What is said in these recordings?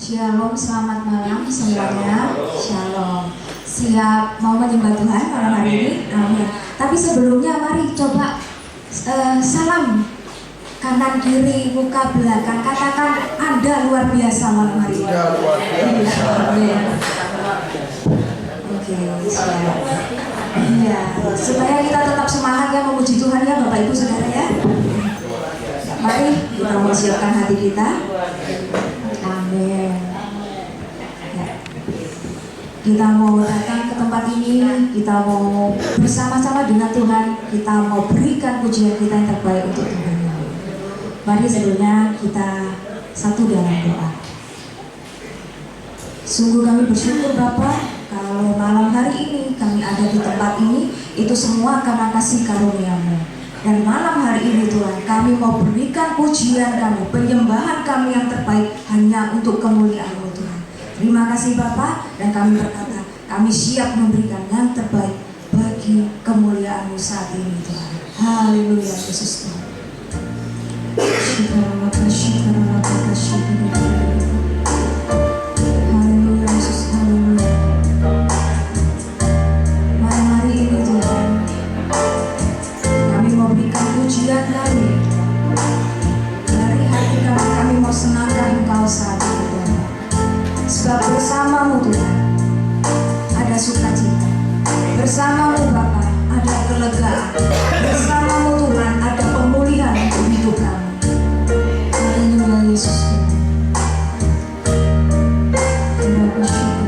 Shalom, selamat malam semuanya. Shalom. Siap mau menyembah Tuhan malam hari ini? Amin. Tapi sebelumnya mari coba salam kanan kiri muka belakang, katakan Anda luar biasa malam hari ini. Luar biasa. Oke, siap. Iya, supaya kita tetap semangat ya memuji Tuhan ya Bapak Ibu Saudara ya. Mari kita mempersiapkan hati kita. Amin. Ya. Kita mau datang ke tempat ini, kita mau bersama-sama dengan Tuhan, kita mau berikan pujian kita yang terbaik untuk Tuhan. Mari sebelumnya kita satu dalam doa. Sungguh kami bersyukur Bapa, kalau malam hari ini kami ada di tempat ini, itu semua karena kasih karunia-Mu. Dan malam hari ini Tuhan, kami mau berikan pujian kami, penyembahan kami yang terbaik hanya untuk kemuliaan-Mu Tuhan. Terima kasih Bapa, dan kami berkata, kami siap memberikan yang terbaik bagi kemuliaan-Mu saat ini Tuhan. Haleluya Yesus Tuhan. Haleluya Yesus, haleluya. Malam hari ini Tuhan, kami mau berikan pujian kami dari hati kami, kami mau senangkan Engkau saat ini Tuhan. Sebab bersama-Mu Tuhan ada sukacita, bersama-Mu Bapa ada kelegaan, bersama-Mu Tuhan ada pemulihan untuk hidup kami. Haleluya Yesus. Terima kasih Tuhan.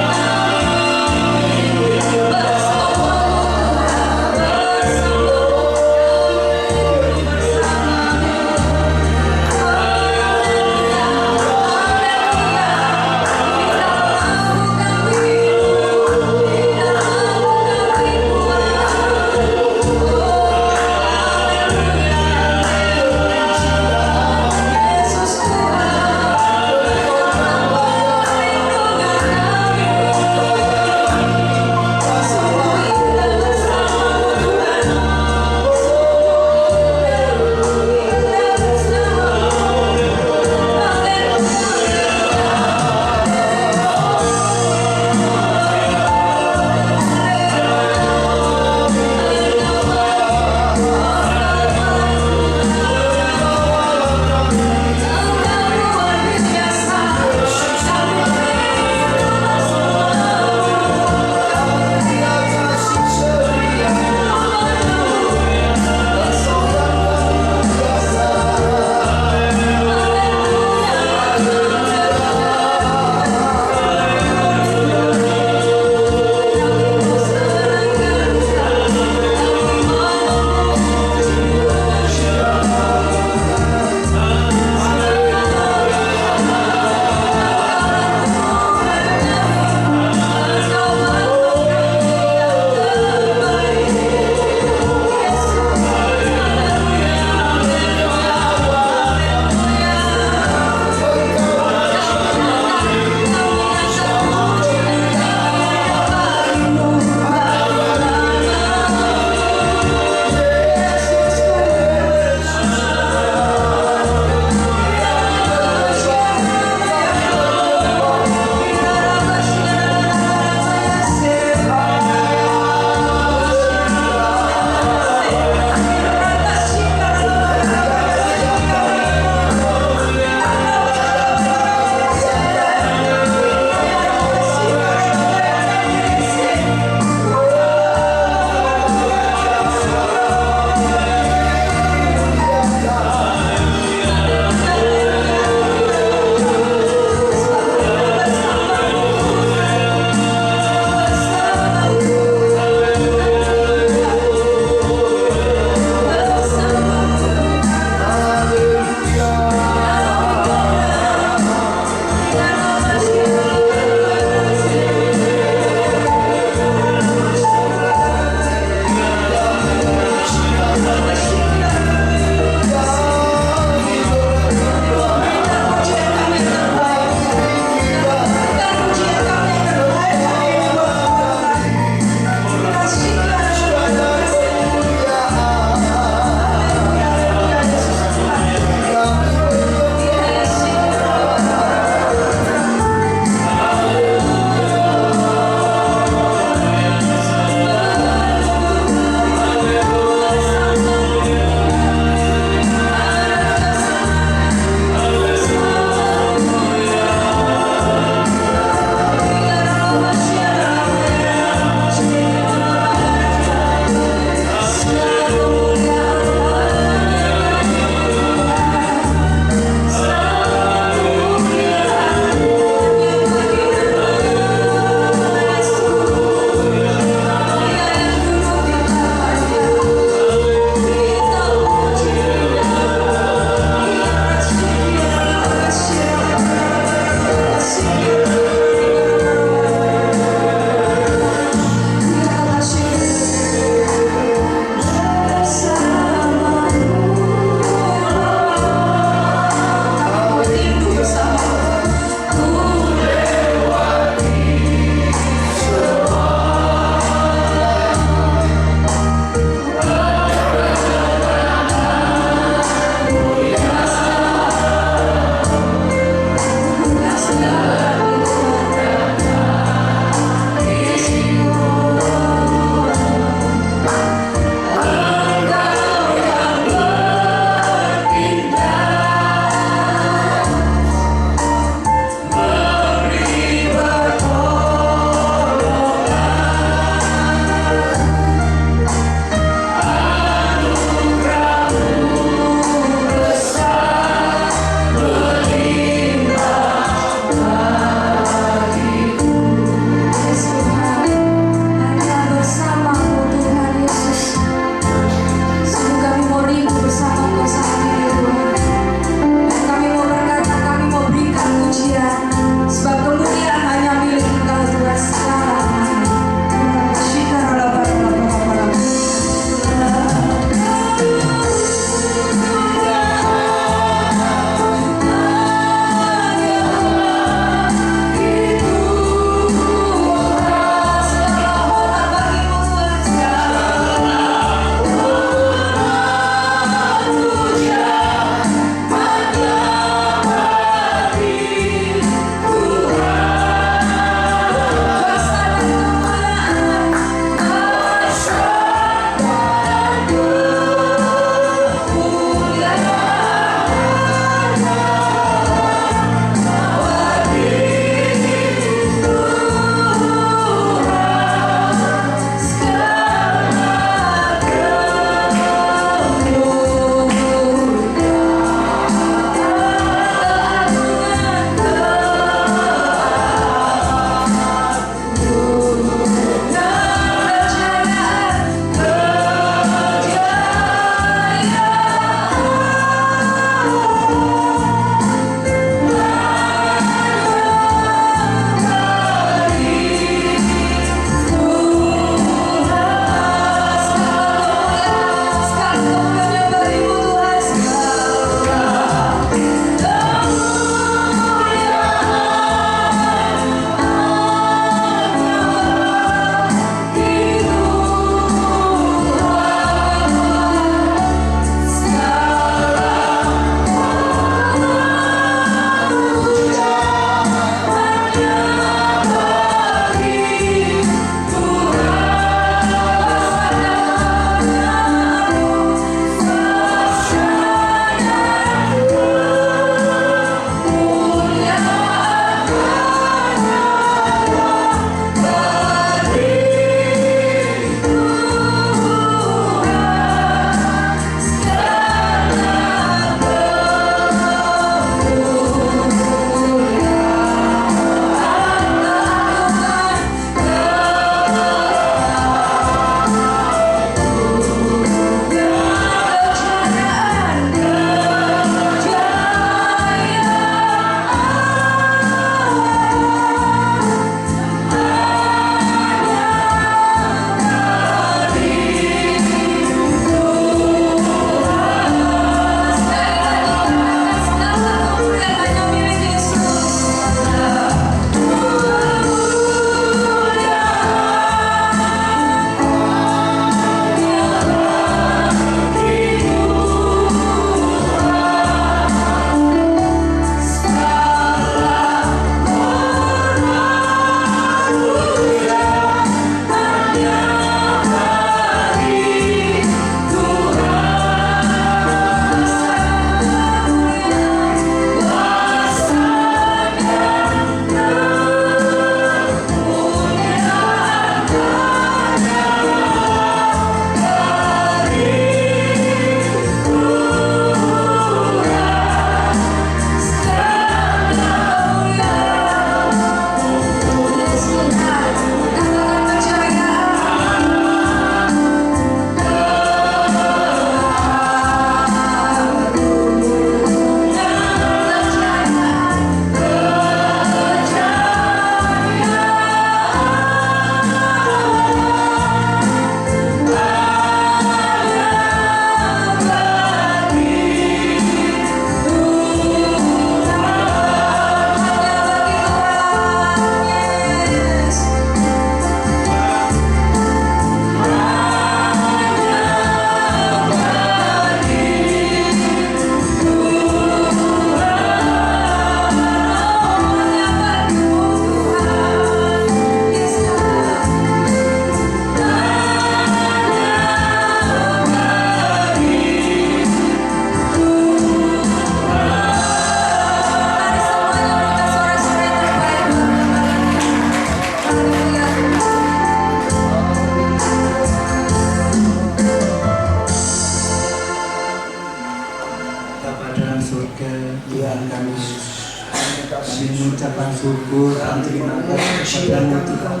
syukur dan terima kasih kepada Tuhan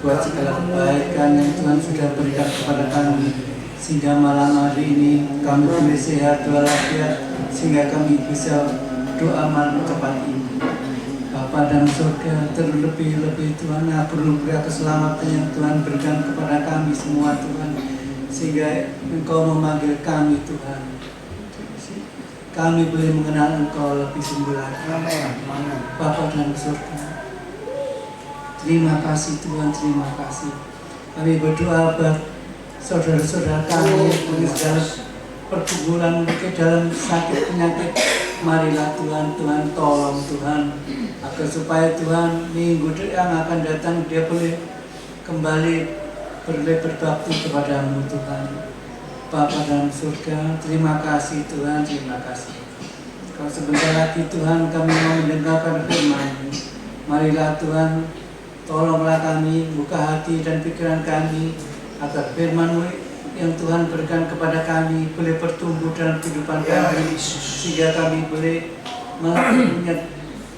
buat segala kebaikan yang Tuhan sudah berikan kepada kami, sehingga malam hari ini kami boleh sehat walafiat, sehingga kami bisa doa malam tepat ini. Bapa dalam surga, terlebih-lebih Tuhan, anugerah keselamatan yang Tuhan berikan kepada kami semua Tuhan, sehingga Engkau memanggil kami Tuhan. Kami boleh mengenal Engkau lebih sungguh lagi. Bapa dalam surga, terima kasih Tuhan, terima kasih. Kami berdoa buat saudara-saudara kami yang dalam pergumulan, mungkin dalam sakit penyakit. Marilah Tuhan, Tuhan tolong Tuhan, agar supaya Tuhan minggu yang akan datang dia boleh kembali berbakti kepadamu Tuhan. Bapa dalam surga, terima kasih Tuhan, terima kasih. Kalau sebentar lagi Tuhan kami mau mendengarkan firman-Mu. Marilah Tuhan, tolonglah kami, buka hati dan pikiran kami, agar firman-Mu yang Tuhan berikan kepada kami boleh bertumbuh dalam kehidupan kami, sehingga kami boleh melakukannya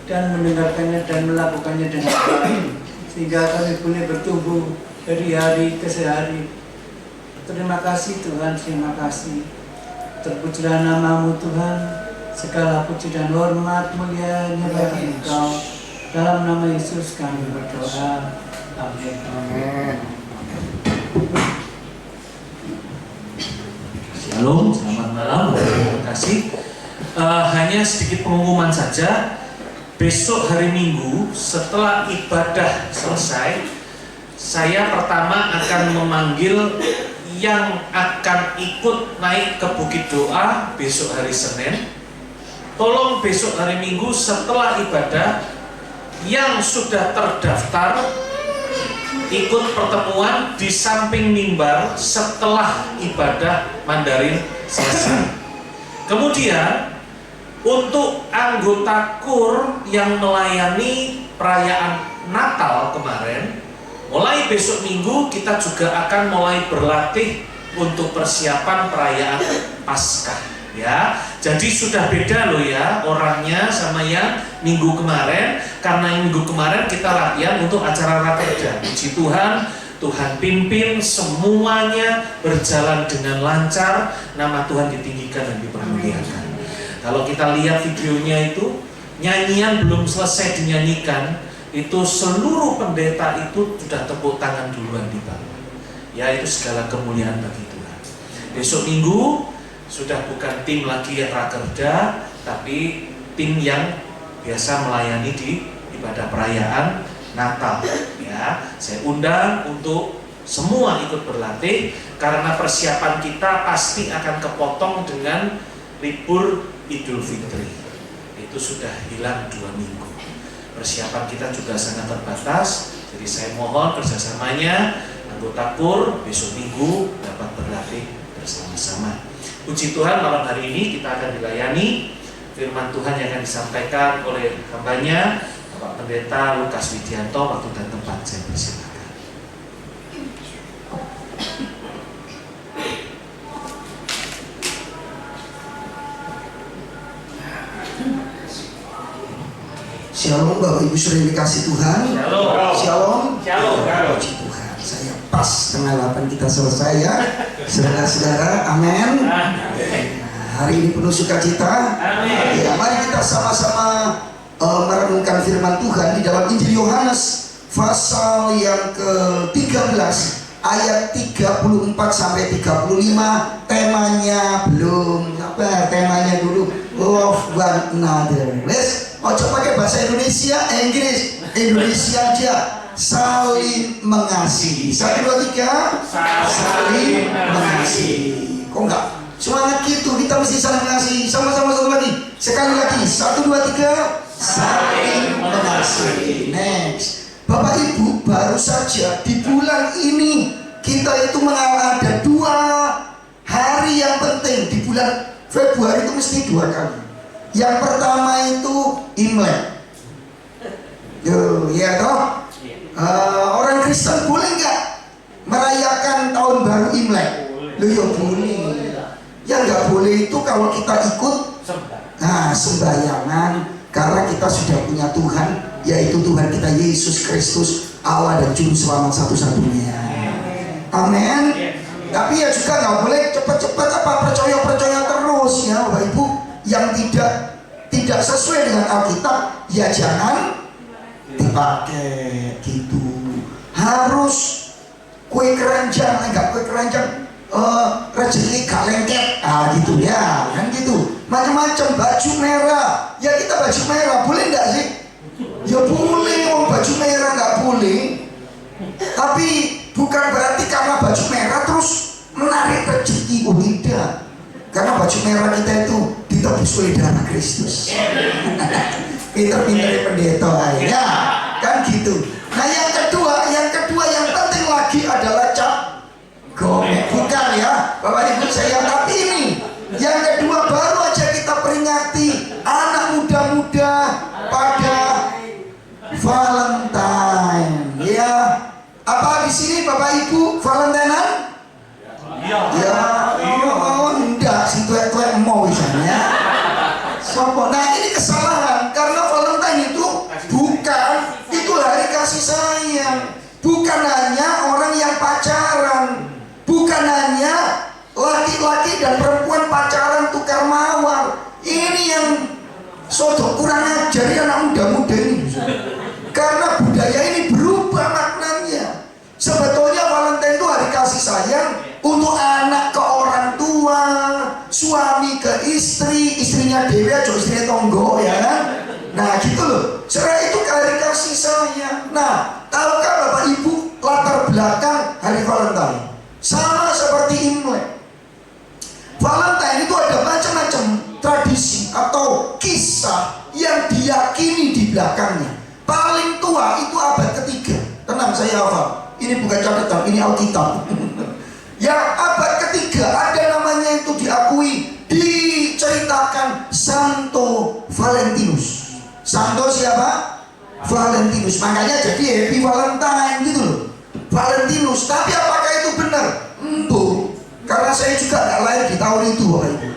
dan mendengarkannya dan melakukannya dengan baik, sehingga kami boleh bertumbuh dari hari ke hari. Terima kasih Tuhan, terima kasih. Terpujilah nama-Mu Tuhan, segala puji dan hormat mulianya bagi Engkau. Dalam nama Yesus kami berdoa. Amin. Amin. Shalom, selamat malam. Terima kasih. Hanya sedikit pengumuman saja. Besok hari Minggu setelah ibadah selesai, saya pertama akan memanggil yang akan ikut naik ke Bukit Doa besok hari Senin. Tolong besok hari Minggu setelah ibadah yang sudah terdaftar ikut pertemuan di samping mimbar setelah ibadah Mandarin selesai. Kemudian untuk anggota KUR yang melayani perayaan Natal kemarin, mulai besok Minggu kita juga akan mulai berlatih untuk persiapan perayaan Paskah. Ya, jadi sudah beda loh ya orangnya sama yang minggu kemarin, karena yang minggu kemarin kita latihan untuk acara rakerda. Puji Tuhan, Tuhan pimpin semuanya berjalan dengan lancar, nama Tuhan ditinggikan dan dipermuliakan. Kalau kita lihat videonya itu, nyanyian belum selesai dinyanyikan, itu seluruh pendeta itu sudah tepuk tangan duluan di bawah. Ya, itu segala kemuliaan bagi Tuhan. Besok Minggu sudah bukan tim lagi yang rakerda, tapi tim yang biasa melayani di ibadah perayaan Natal. Ya, saya undang untuk semua ikut berlatih, karena persiapan kita pasti akan kepotong dengan libur Idul Fitri. Itu sudah hilang 2 minggu. Persiapan kita juga sangat terbatas, jadi saya mohon kerjasamanya anggota KUR besok Minggu dapat berlatih bersama-sama. Puji Tuhan, malam hari ini kita akan dilayani firman Tuhan yang akan disampaikan oleh hambanya Bapak Pendeta Lukas Widianto. Waktu dan tempat saya persilakan. Shalom Bapak Ibu sudah dikasih Tuhan. Shalom. Shalom. Shalom. Puji Tuhan. Saya pas setengah 8 kita selesai ya, saudara-saudara. Amin. Hari ini penuh sukacita. Amin. Ya, mari kita sama-sama merenungkan firman Tuhan di dalam Injil Yohanes pasal yang ke-13 ayat 34 sampai 35. Temanya belum apa? Temanya dulu love one another. Let's coba pakai bahasa Indonesia, Inggris, Indonesia aja. Saling mengasihi. 1, 2, 3. Saling mengasihi. Kok enggak semangat gitu? Kita mesti saling mengasihi. Sama-sama satu lagi. Sekali lagi. 1, 2, 3. Saling mengasihi. Next. Bapak Ibu, baru saja di bulan ini kita itu ada 2 hari yang penting. Di bulan Februari itu mesti 2 kali. Yang pertama itu Imlek. Ya toh? Orang Kristen boleh nggak merayakan tahun baru Imlek? Loh ya boleh. Yang nggak boleh itu kalau kita ikut sembayangan, Karena kita sudah punya Tuhan, yaitu Tuhan kita Yesus Kristus, Allah dan Juru Selamat satu-satunya. Amin. Tapi ya juga nggak boleh cepat-cepat percaya terus ya Bapak Ibu. Yang tidak sesuai dengan Alkitab ya jangan dipakai gitu. Harus kue keranjang, enggak kue keranjang, rezeki gak lengket, gitu ya, kan gitu. Macam-macam, baju merah, ya kita baju merah, boleh enggak sih? Ya boleh, baju merah nggak boleh. Tapi bukan berarti karena baju merah terus menarik rezeki, tidak. Karena baju merah kita itu ditebus oleh darah Kristus. Pinter-pinter pendeta ya, kan gitu. Nah yang kedua yang penting lagi adalah cap gome. Bukan ya Bapak Ibu saya, tapi ini yang kedua baru aja kita peringati anak muda-muda pada Valentine ya. Apa di sini Bapak Ibu Valentinean? Ya, enggak sih tuek-tuek mau misalnya. Nah ini kesalahan karena Valentine itu bukan itu hari kasih sayang, bukan hanya orang yang pacaran, bukan hanya laki-laki dan perempuan pacaran tukar mawar. Ini yang sodok kurang ajar ya anak muda-muda ini. Karena budaya ini berubah maknanya. Sebetulnya Valentine itu hari kasih sayang untuk anak ke orang tua, suami ke istri, istrinya dewe atau istrinya tonggo ya kan. Nah gitu loh. Setelah itu hari kasih sayang. Nah tahukah Bapak Ibu latar belakang hari Valentine? Sama seperti Imlek. Valentine itu ada macam-macam tradisi atau kisah yang diyakini di belakangnya. Paling tua itu abad ketiga. Tenang saya hafal. Ini bukan catatan, ini Alkitab. Yang abad ketiga ada namanya itu diakui, diceritakan Santo Valentinus. Santo siapa? Valentinus. Makanya jadi Happy Valentine gitu loh. Valentinus. Tapi apakah itu benar? Karena saya juga nggak lahir di tahun itu, Bapak Ibu.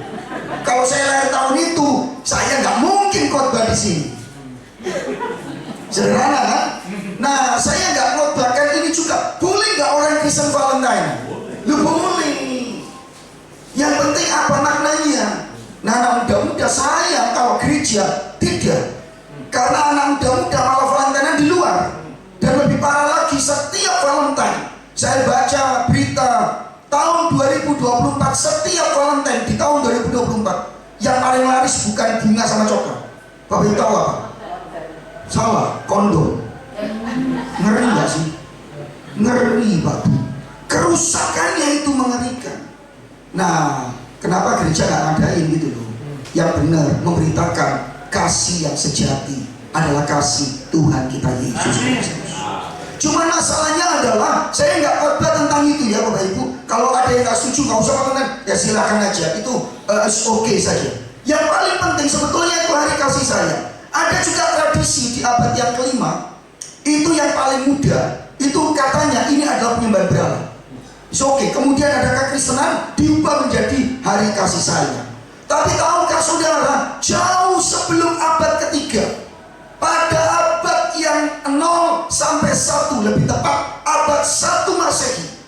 Kalau saya lahir tahun itu, saya nggak mungkin khotbah di sini. Sederhana kan? Nah, saya nggak khotbahkan ini juga. Boleh nggak orang Kristen Valentine? Lu boleh. Yang penting apa maknanya? Nah, anak muda-muda saya kalau gereja tidak. Karena anak muda-muda malah Valentine di luar. Dan lebih parah lagi, setiap Valentine saya baca berita tahun 2024, setiap Valentine di tahun 2024 yang paling laris bukan bunga sama coklat. Bapak Ibu tahu apa? Salah, kondom. Ngeri gak sih? Ngeri Pak. Kerusakannya itu mengerikan. Nah, kenapa gereja gak ngadain gitu loh? Yang benar memberitakan kasih yang sejati adalah kasih Tuhan kita Yesus Kristus. Cuman masalahnya adalah saya nggak khotbah tentang itu ya Bapak Ibu. Kalau ada yang nggak setuju nggak usah konten, ya silakan aja. Itu oke saja. Yang paling penting sebetulnya itu hari kasih sayang. Ada juga tradisi di abad yang kelima, itu yang paling muda, itu katanya ini adalah penyembahan berhala. Oke, kemudian ada kekristenan diubah menjadi hari kasih sayang. Tapi tahukah saudara, jauh sebelum abad ketiga, pada abad yang 0 sampai 1 lebih tepat, abad 1 Masehi,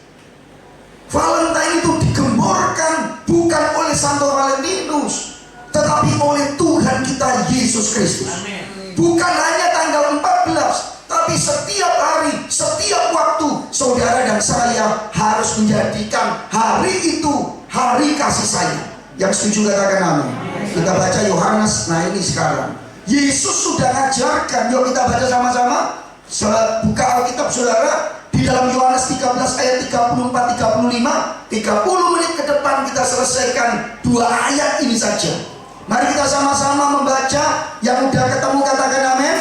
Valentine itu digemborkan bukan oleh Santo Valentinus, tetapi oleh Tuhan kita Yesus Kristus. Bukan hanya tanggal 14, tapi setiap hari, setiap waktu, saudara dan saya harus menjadikan hari itu hari kasih sayang. Yang setuju katakan amin. Kita baca Yohanes, nah ini sekarang Yesus sudah ngajarkan. Yuk kita baca sama-sama. Buka Alkitab saudara, di dalam Yohanes 13 ayat 34-35. 30 menit ke depan kita selesaikan 2 ayat ini saja. Mari kita sama-sama membaca. Yang udah ketemu katakan amin.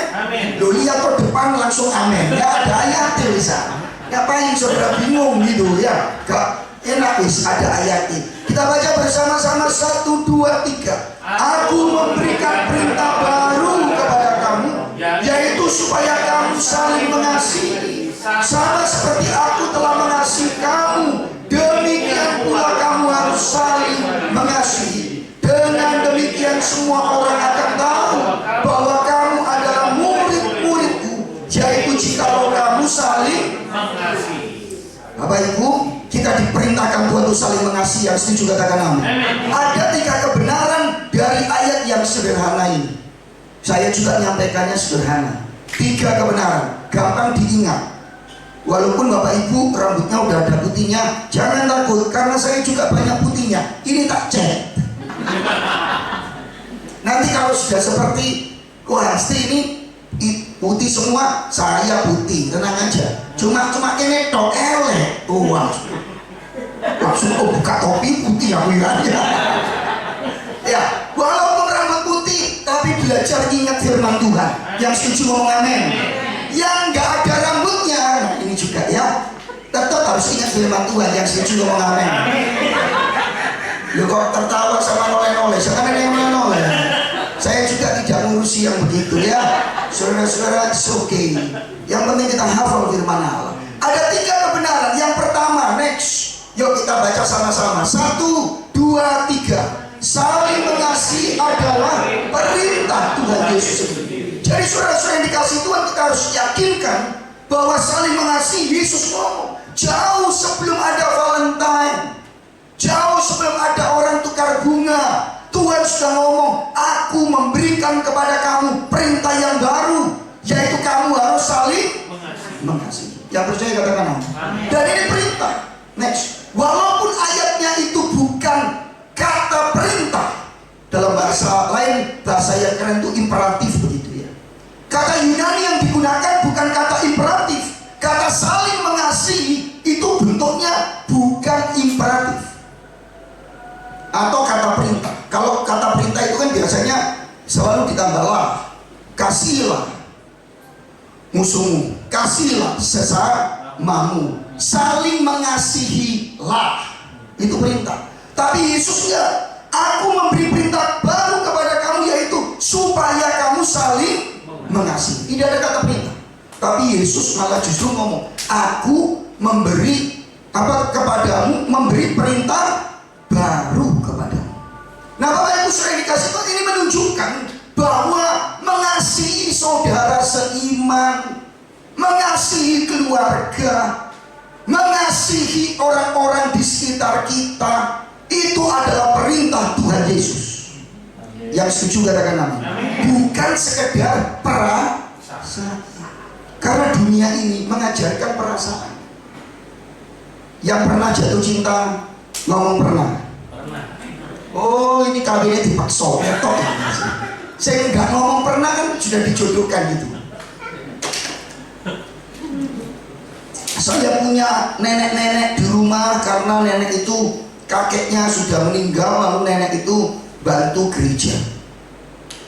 Loh lihat ke depan langsung amin. Ya ada ayatnya bisa. Ngapain saudara bingung gitu ya? Gak enak wis ada ayatnya. Kita baca bersama-sama 1, 2, 3. Aku memberikan perintah baru kepada kamu, yaitu supaya kamu saling mengasihi. Sama seperti aku telah mengasihi kamu, demikian pula kamu harus saling mengasihi. Dengan demikian semua orang akan tahu bahwa jikalau kamu saling mengasihi. Bapak Ibu, kita diperintahkan Tuhan untuk saling mengasihi. Yang setuju katakan amin. Ada 3 kebenaran dari ayat yang sederhana ini. Saya juga menyampaikannya sederhana. 3 kebenaran, gampang diingat. Walaupun Bapak Ibu rambutnya udah ada putihnya, jangan takut karena saya juga banyak putihnya. Ini tak cek. Nanti kalau sudah seperti Hasti ini putih semua, saya putih, tenang aja. Cuma ini tok elek. Wah, langsung buka topi putih aku ya. Ya, walaupun rambut putih, tapi belajar ingat firman Tuhan. Yang setuju ngomong amin. Yang nggak ada rambutnya, nah ini juga ya, tetap harus ingat firman Tuhan. Yang setuju ngomong amin. Lu kok tertawa sama noleh-noleh? Jangan ada yang noleh. Saya juga tidak ngurusi yang begitu ya. Saudara-saudara, it's okay. Yang penting kita hafal firman Allah. Ada 3 kebenaran. Yang pertama, next. Yuk kita baca sama-sama. 1, 2, 3. Saling mengasihi adalah perintah Tuhan Yesus sendiri. Jadi saudara-saudara yang dikasih Tuhan, kita harus yakinkan bahwa saling mengasihi. Yesus ngomong jauh sebelum ada Valentine, jauh sebelum ada orang tukar bunga, Tuhan sudah ngomong, aku memberikan kepada kamu perintah yang baru, yaitu kamu harus saling mengasihi. Yang percaya katakan amin. Dan ini perintah. Next. Walaupun ayatnya itu bukan kata perintah, dalam bahasa lain, bahasa yang keren itu imperatif begitu ya. Kata Yunani yang digunakan bukan kata imperatif. Kata saling mengasihi itu bentuknya bukan imperatif atau kata perintah. Kalau kata perintah itu kan biasanya selalu ditambahlah, kasihilah musuhmu, kasihilah sesamamu, saling mengasihilah, itu perintah. Tapi Yesus enggak, aku memberi perintah baru kepada kamu, yaitu supaya kamu saling mengasihi. Tidak ada kata perintah. Tapi Yesus malah justru ngomong, aku memberi kepadamu, memberi perintah baru kepadamu. Nah Bapak Ibu sudah dikasih Tuhan, ini menunjukkan bahwa mengasihi saudara seiman, mengasihi keluarga, mengasihi orang-orang di sekitar kita, itu adalah perintah Tuhan Yesus. Yang setuju katakan amin. Bukan sekedar perasaan. Karena dunia ini mengajarkan perasaan. Yang pernah jatuh cinta ngomong pernah. Oh ini kawinnya dipaksa. Saya nggak ngomong pernah kan sudah dijodohkan gitu. Saya punya nenek-nenek di rumah karena nenek itu kakeknya sudah meninggal, lalu nenek itu bantu gereja.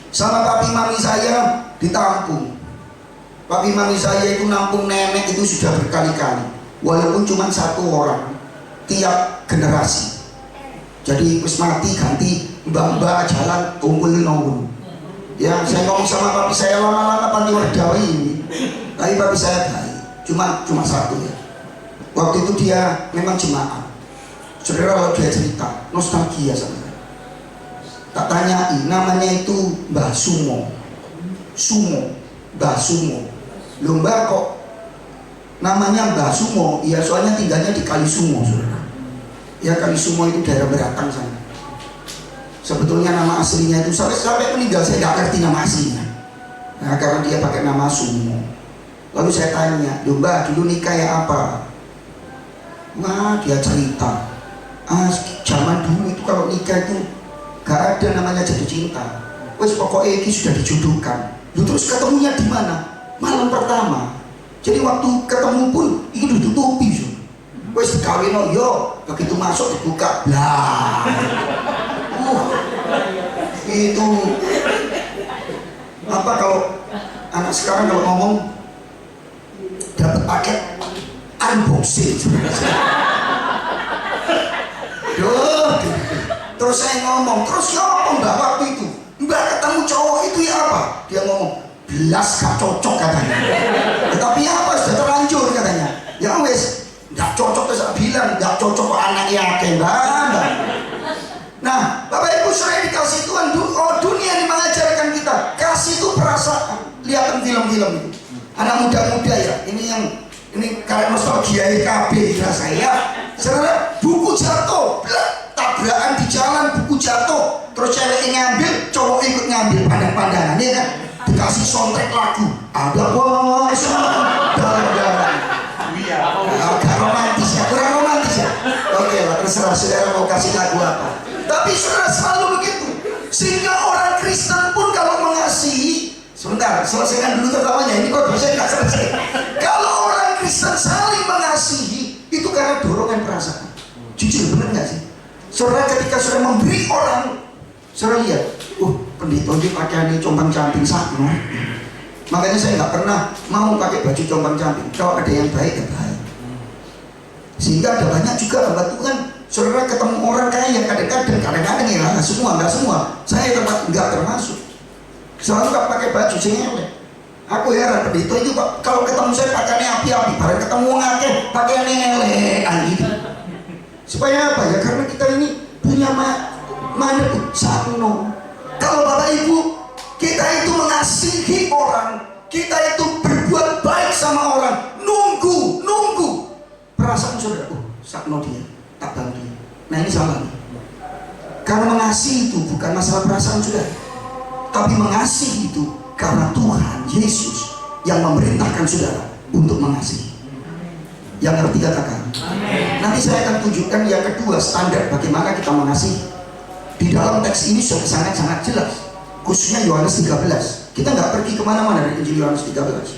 Sama papi mami saya ditampung. Papi mami saya itu nampung nenek itu sudah berkali-kali, walaupun cuma 1 orang tiap generasi. Jadi wis mati ganti mbak-mbak jalan unggul nongol. Ya saya ngomong sama papi saya lama-lama panti wardawi ini, tapi papi saya baik, cuma 1 ya. Waktu itu dia memang jemaat. Saudara kalau dia cerita nostalgia sama saya. Tak tanyai, namanya itu Mbah Sumo, Mbah Sumo. Loh Mbah kok namanya Mbah Sumo? Ya soalnya tinggalnya di Kali Sumo, saudara. Ya Kali Sumo itu daerah Beratang sana. Sebetulnya nama aslinya itu sampai meninggal saya nggak ngerti nama aslinya. Nah karena dia pakai nama Sumo. Lalu saya tanya, loh Mbah dulu nikah ya apa? Wah dia cerita, zaman dulu itu kalau nikah itu gak ada namanya jatuh cinta. Wes pokoknya ini sudah dijodohkan. Lu terus ketemunya di mana? Malam pertama. Jadi waktu ketemu pun itu ditutupi. Wes kawin yo, begitu masuk dibuka, lah. Itu apa kalau anak sekarang kalau ngomong dapat paket unboxing. Terus saya ngomong, terus ya apa Mbak waktu itu? Mbak ketemu cowok itu ya apa? Dia ngomong, belas gak cocok katanya. Tapi apa sudah terlanjur katanya. Ya wes, gak cocok terus saya bilang, gak cocok kok anak yakin banget. Nah, Bapak Ibu saya dikasih Tuhan, dunia ini mengajarkan kita kasih itu perasaan. Lihat film-film itu. anak muda-muda ya, ini karena nostalgia KB kira saya. Saudara, buku jatuh, tabrakan di jalan, buku jatuh, terus cewek ngambil, cowok ikut ngambil, pandang-pandangan, ya kan? Dikasih soundtrack lagu, ada bos, dalam-dalam. Agak romantis ya, kurang romantis ya. Oke lah, terserah saudara mau kasih lagu apa. Tapi saudara selalu begitu. Sehingga orang Kristen pun kalau mengasihi, sebentar, selesaikan dulu tertawanya, ini kok saya nggak selesai. Kalau orang Kristen saling mengasihi, itu karena dorongan perasaan. Jujur, benar nggak sih? Saudara ketika saudara memberi orang, saudara lihat, pendeta ini pakaiannya compang-camping sakno. Makanya saya nggak pernah mau pakai baju compang-camping. Kalau ada yang baik, ya baik. Sehingga ada banyak juga hamba Tuhan, saudara ketemu orang kaya yang kadang-kadang ya nggak semua. Saya nggak termasuk. Selalu nggak pakai baju singele. Aku heran pendeta itu Pak, kalau ketemu saya pakaiannya api-api, bareng ketemu ngake pakaiannya elekan gitu. Supaya apa ya? Karena kita ini punya mana sakno. Kalau Bapak Ibu, kita itu mengasihi orang, kita itu berbuat baik sama orang, nunggu perasaan saudara, sakno dia, tak bantu dia. Nah ini salah nih. Karena mengasihi itu bukan masalah perasaan saudara, tapi mengasihi itu karena Tuhan Yesus yang memerintahkan saudara untuk mengasihi. Yang ngerti katakan. Nanti saya akan tunjukkan yang kedua standar bagaimana kita mengasihi. Di dalam teks ini sudah sangat-sangat jelas, khususnya Yohanes 13. Kita nggak pergi kemana-mana dari Injil Yohanes 13.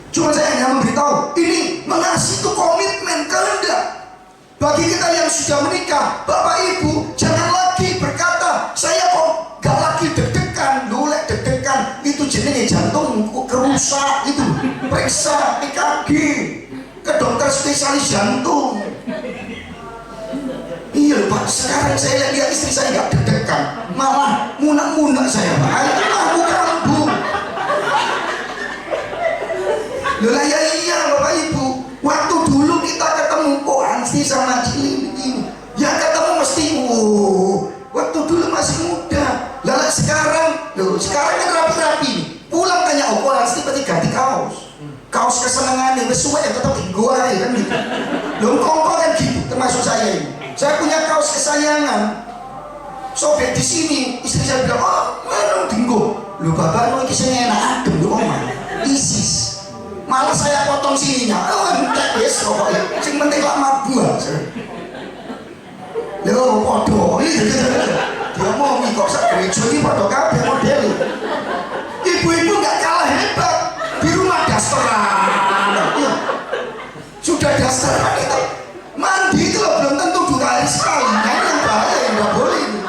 Cuma saya hanya memberitahu, ini mengasihi itu komitmen, kehendak. Bagi kita yang sudah menikah, Bapak Ibu jangan lagi berkata, saya kok gak lagi deg-degan, lulek deg-degan, itu jenenge jantung kerusak, itu periksa EKG ke dokter spesialis jantung. Iya Pak, sekarang saya lihat istri saya gak deg-degan, malah munak-munak saya Pak, aku kambuh. Loh ya iya Bapak Ibu, waktu dulu kita ketemu kok Hansi sama Cili ini, yang ketemu mesti waktu dulu masih muda. Lalu sekarang kan rapi-rapi nih. Pulang tanya kok Hansi berarti ganti kaos kesenangan nih, sesuai tetap tinggal aja kan gitu. Loh kongko kan gitu, termasuk saya ini. Saya punya kaos kesayangan. Sobek di sini, istri saya bilang, mana tinggal. Loh bapak lo kisahnya enak adem loh oma, ISIS. Malah saya potong sininya, entek wis pokoknya. Sing penting lak buah. Lho podo, dia mau kok sak gereja iki podo kabeh model. Ibu-ibu enggak kalah hebat di rumah dasteran. Sudah dasteran itu mandi itu loh belum tentu 2 hari sekali. Nah ini yang bahaya, yang nggak boleh ini.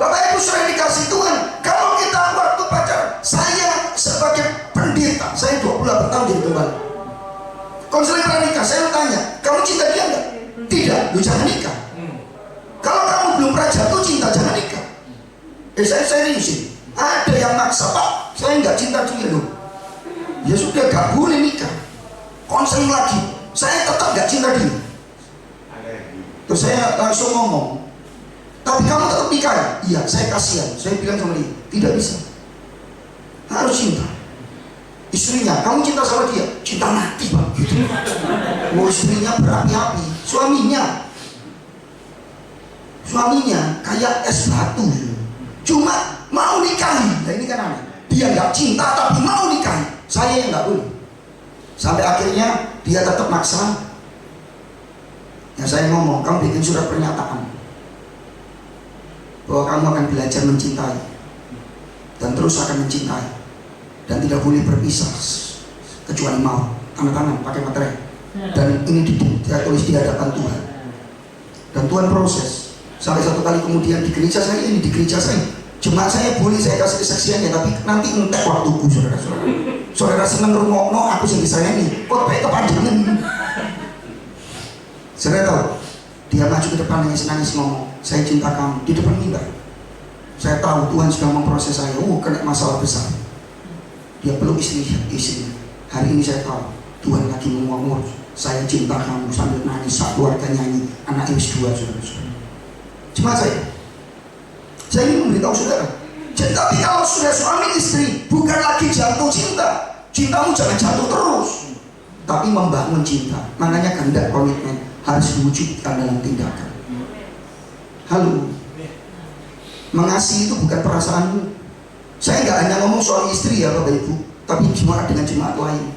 Bapak Ibu sudah dikasih Tuhan. Kalau kita waktu pacaran, saya sebagai pendeta, saya 28 tahun jadi gembala. Konseling pranikah, saya tanya, kamu cinta dia enggak? Tidak, lu jangan nikah. Kalau kamu belum pernah jatuh cinta, jangan nikah. Saya serius ini. Ada yang maksa, Pak, saya enggak cinta dia loh. Ya sudah, gak boleh nikah. Konseling lagi, saya tetap gak cinta dia. Terus saya langsung ngomong, tapi kamu tetap nikah ya? Iya, saya kasihan. Saya bilang sama dia, tidak bisa. Harus cinta. Istrinya, kamu cinta sama dia? Cinta mati Pak gitu. Mau istrinya berapi-api, suaminya kayak es batu, cuma mau nikahi. Nah ini kan aneh, dia nggak cinta tapi mau nikahi, saya yang nggak boleh. Sampai akhirnya dia tetap maksa. Ya saya ngomong, kamu bikin surat pernyataan bahwa kamu akan belajar mencintai dan terus akan mencintai dan tidak boleh berpisah kecuali mau, tanda tangan pakai materai. Dan ini dia tulis di hadapan Tuhan. Dan Tuhan proses. Sampai satu kali kemudian di gereja saya jemaat saya boleh saya kasih kesaksiannya, tapi nanti entek waktuku saudara seneng rungokno aku sing disayangi kok baik kepanjangan. Saudara tahu dia maju ke depan nangis ngomong, saya cinta kamu di depan mimbar. Saya tahu Tuhan sudah memproses saya, kena masalah besar. Dia peluk istrinya. Hari ini saya tahu Tuhan lagi mengumur, saya cinta kamu, sambil nangis, sak keluarga nyanyi, anak iblis 2 saudara. Cuma saya ingin memberitahu saudara, tapi kalau sudah suami istri bukan lagi jatuh cinta, Cintamu jangan jatuh terus, tapi membangun cinta. Makanya kehendak komitmen harus diwujudkan dalam tindakan. Halo, mengasihi itu bukan perasaanmu. Saya nggak hanya ngomong suami istri ya Bapak Ibu, tapi jemaat dengan jemaat lain.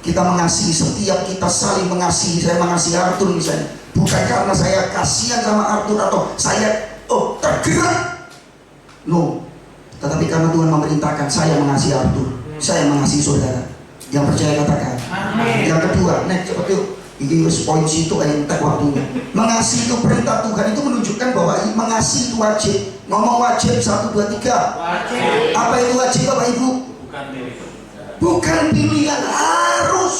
Kita mengasihi, setiap kita saling mengasihi. Saya mengasihi Arthur misalnya, bukan karena saya kasihan sama Arthur atau saya tergerak, no, tetapi karena Tuhan memerintahkan saya mengasihi Arthur, saya mengasihi saudara. Yang percaya katakan amin. Yang kedua, next cepat yuk. Ini poin situ yang tak waktunya. Mengasihi itu perintah Tuhan, itu menunjukkan bahwa mengasihi itu wajib. Ngomong wajib 1, 2, 3. Wajib. Apa itu wajib Bapak Ibu? Bukan pilihan, harus.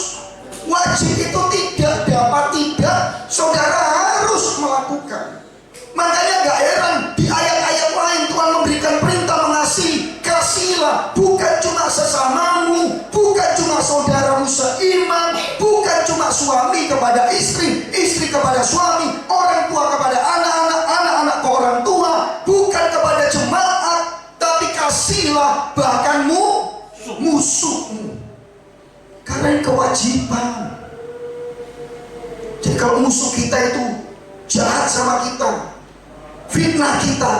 Wajib itu tidak dapat tidak, saudara harus melakukan. Makanya gak heran di ayat-ayat lain Tuhan memberikan perintah mengasihi. Kasihilah bukan cuma sesamamu, bukan cuma saudaramu seiman, bukan cuma suami kepada istri, istri kepada suami, orang tua kepada anak-anak, anak-anak ke orang tua, bukan kepada jemaat, tapi kasihilah bahkan musuhmu. Karena ini kewajiban. Jadi kalau musuh kita itu jahat sama kita, fitnah kita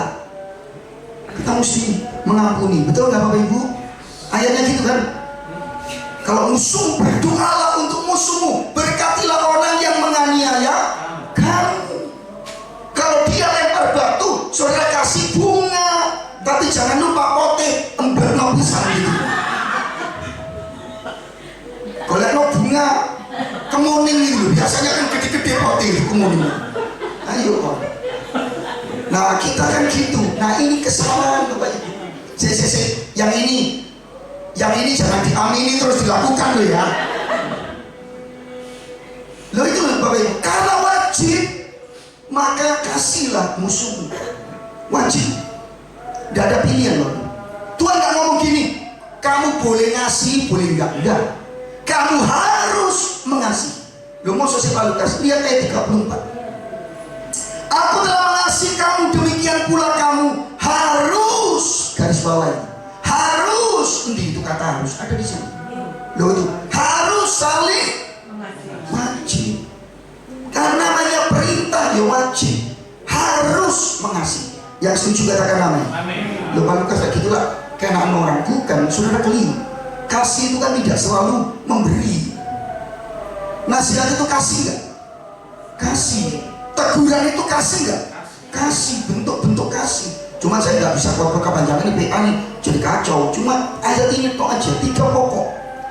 mesti mengampuni. Betul nggak Bapak Ibu? Ayatnya gitu kan? Kalau musuh, berdoalah untuk musuhmu, berkatilah orang yang menganiaya kamu. Kalau dia lempar batu, saudara kasih bunga, tapi jangan lupa pote emberno pisang gitu. Kalau bunga kemuning gitu, biasanya kan gede-gede pote itu kemuning. Ayo Pak. Nah kita kan gitu. Nah ini kesalahan Bapak Ibu. Yang ini jangan diamini terus dilakukan loh ya. Loh itu Bapak Ibu. Karena wajib, maka kasihlah musuhmu. Wajib. Tidak ada pilihan loh. Tuhan nggak ngomong gini, kamu boleh ngasih, boleh enggak. Kamu harus mengasihi. Loh mau sosial Lukas, lihat ayat 34. Aku telah mengasihi kamu, demikian pula kamu harus, garis bawah ini, harus, itu kata harus ada di sini. Loh itu harus saling wajib. Karena namanya perintah ya wajib, harus mengasihi. Yang setuju katakan amin. Loh Pak Lukas kayak gitulah, kenaan orang bukan, saudara keliru. Kasih itu kan tidak selalu memberi. Nasihat itu kasih nggak? Kasih. Teguran itu kasih nggak? Kasih, bentuk-bentuk kasih. Cuma saya nggak bisa kepanjangan ini PA nih jadi kacau. Cuma ayat ini toh aja 3 pokok.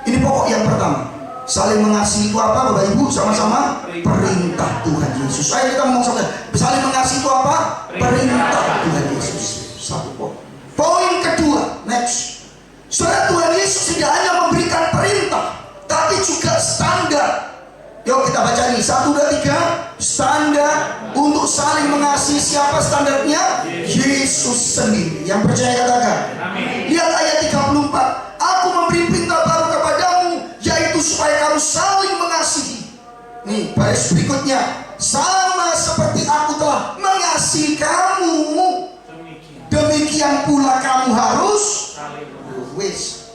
Ini pokok yang pertama. Saling mengasihi itu apa Bapak Ibu? Sama-sama perintah Tuhan Yesus. Ayo kita ngomong sama saling mengasihi itu apa? Perintah Tuhan Yesus. 1 pokok. Poin kedua, next. Saudara, Tuhan Yesus tidak hanya memberikan perintah, tapi juga standar. Yuk kita baca nih 1, 2, 3. Standar untuk saling mengasihi. Siapa standarnya? Yesus sendiri. Yang percaya katakan amin. Lihat ayat 34. Aku memberi perintah baru kepadamu, yaitu supaya kamu saling mengasihi. Nih baris berikutnya, sama seperti aku telah mengasihi kamu, demikian pula kamu harus wis.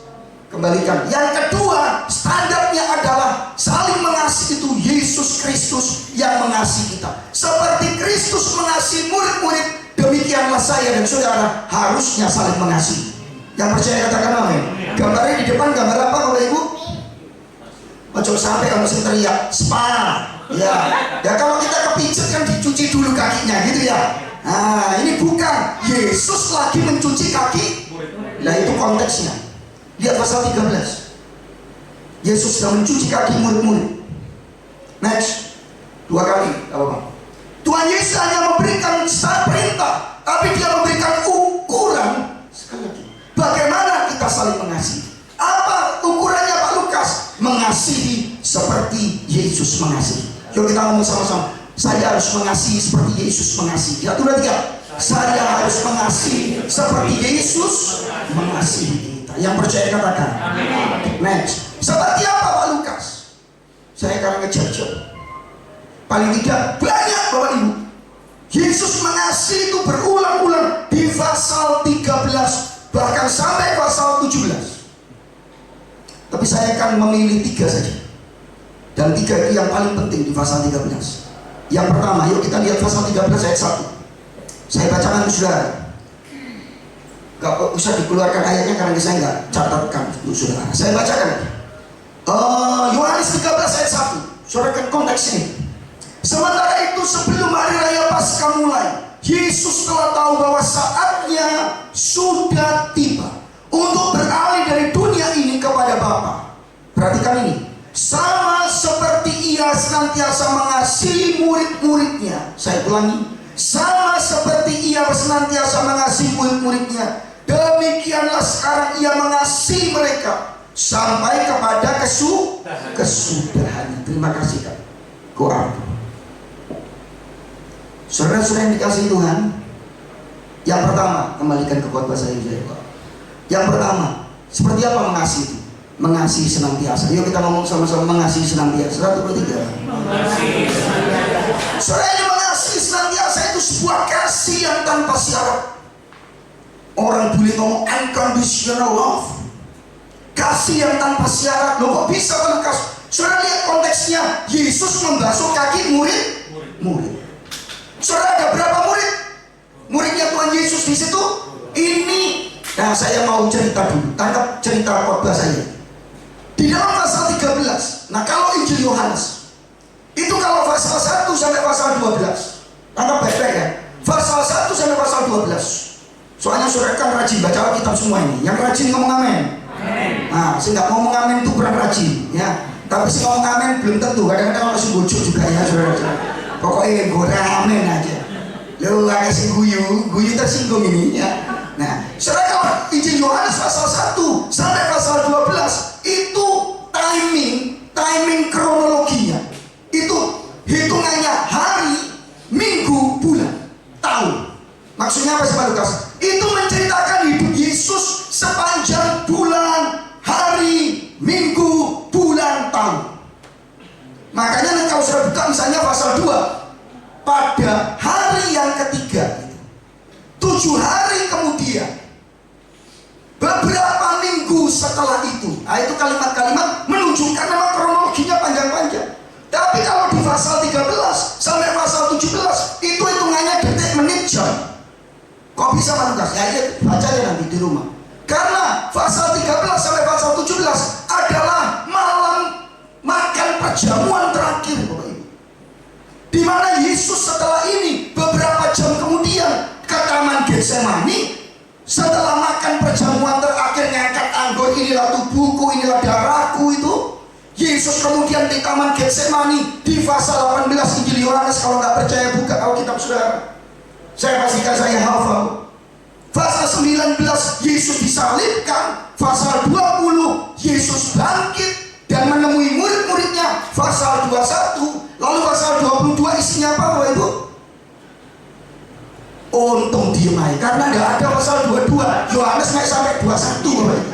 Kembalikan. Yang kedua, standarnya adalah saling mengasihi itu Yesus Kristus yang mengasihi kita. Seperti Kristus mengasihi murid-murid, demikianlah saya dan saudara harusnya saling mengasihi. Yang percaya katakan amin. Gambarnya di depan gambar apa Bapak Ibu? Ojo sampai kamu sing teriak spa. Ya kalau kita kepijat kan dicuci dulu kakinya gitu ya. Nah ini bukan Yesus lagi mencuci kaki. Nah itu konteksnya. Lihat pasal 13. Yesus sedang mencuci kaki murid-murid. Next. 2 kali, apa-apa. Tuhan Yesus hanya memberikan perintah, tapi dia memberikan ukuran. Sekali lagi, bagaimana kita saling mengasihi? Apa ukurannya Pak Lukas? Mengasihi seperti Yesus mengasihi. Yuk kita ngomong sama-sama. Saya harus mengasihi seperti Yesus mengasihi. 1, 2, 3. Saya harus mengasihi seperti Yesus mengasihi. Yang percaya katakan amin. Next. Seperti apa Pak Lukas? Saya akan ngejar-jar. Paling tidak banyak Bapak Ibu. Yesus mengasihi itu berulang-ulang di pasal 13 bahkan sampai pasal 17. saya akan memilih 3 saja. Dan 3 itu yang paling penting di pasal 13. Yang pertama, yuk kita lihat pasal 13 ayat 1. Saya bacakan untuk saudara. Gak usah dikeluarkan ayatnya karena saya nggak catatkan untuk saudara. Saya bacakan. Yohanes 13 ayat 1. Saudara kan konteksnya. Sementara itu sebelum hari raya Paskah mulai, Yesus telah tahu bahwa saatnya sudah tiba untuk beralih dari dunia ini kepada Bapa. Perhatikan ini. Sama seperti ia senantiasa mengasihi murid-muridnya. Saya ulangi. Sama seperti ia senantiasa mengasihi murid-muridnya, demikianlah sekarang ia mengasihi mereka sampai kepada kesudahan. Terima kasih Kak. Doa. Saudara-saudara yang dikasihi Tuhan, yang pertama, kembalikan ke khotbah saya. Yang pertama, seperti apa mengasihi itu? Mengasihi senantiasa. Yuk kita ngomong sama-sama, mengasihi senantiasa. 1, 2, 3. Mengasihi senantiasa. Saudara, yang mengasihi senantiasa itu sebuah kasih yang tanpa syarat. Orang boleh ngomong unconditional love, kasih yang tanpa syarat. Loh kok bisa kalau kasih? Saudara lihat konteksnya, Yesus membasuh kaki murid. Saudara, ada berapa murid? Muridnya Tuhan Yesus di situ. Ini, nah saya mau cerita dulu. Tangkap cerita khotbah saya. Di dalam pasal 13. Nah kalau Injil Yohanes itu kalau pasal 1 sampai pasal 12. Tangkap baik-baik ya. Pasal 1 sampai pasal 12. Soalnya saudara kan rajin baca Alkitab semua ini. Yang rajin ngomong amin. Nah, saya nggak ngomong amin itu kurang rajin ya. Tapi si ngomong amin belum tentu. Kadang-kadang masih bocok juga ya saudara. Pokoknya gue amin aja. Lu agak sih guyu tersinggung ini ya. Nah, saudara kalau Injil Yohanes pasal 1 sampai pasal 12 itu timing kronologinya. Itu hitungannya hari, minggu, bulan, tahun. Maksudnya apa sih Pak Lukas? Itu menceritakan hidup Yesus sepanjang bulan, hari, minggu, bulan, tahun. Makanya kalau sudah buka misalnya pasal 2, pada hari yang ketiga 7 hari kemudian, beberapa minggu setelah itu. Nah, itu kalimat-kalimat menunjukkan memang kronologinya panjang-panjang. Tapi kalau di pasal 13 sampai pasal 17 itu hitungannya detik, menit, jam. Kok bisa Pak Lukas? Ya baca aja nanti di rumah. Karena pasal 13 sampai pasal 17 adalah malam makan perjamuan terakhir Bapak Ibu. Di mana Yesus setelah ini beberapa jam kemudian ke Taman Getsemani, setelah makan perjamuan terakhir ngangkat anggur, inilah tubuhku, inilah darahku itu. Yesus kemudian di Taman Getsemani di pasal 18 Injil Yohanes. Kalau nggak percaya buka Alkitab saudara. Saya pastikan saya hafal. Pasal 19 Yesus disalibkan. Pasal 20 Yesus bangkit dan menemui murid-muridnya. Pasal 21. Lalu pasal 22 isinya apa Bapak Ibu? Untung diem aja, karena nggak ada pasal 22. Yohanes naik sampai 21 Bapak Ibu.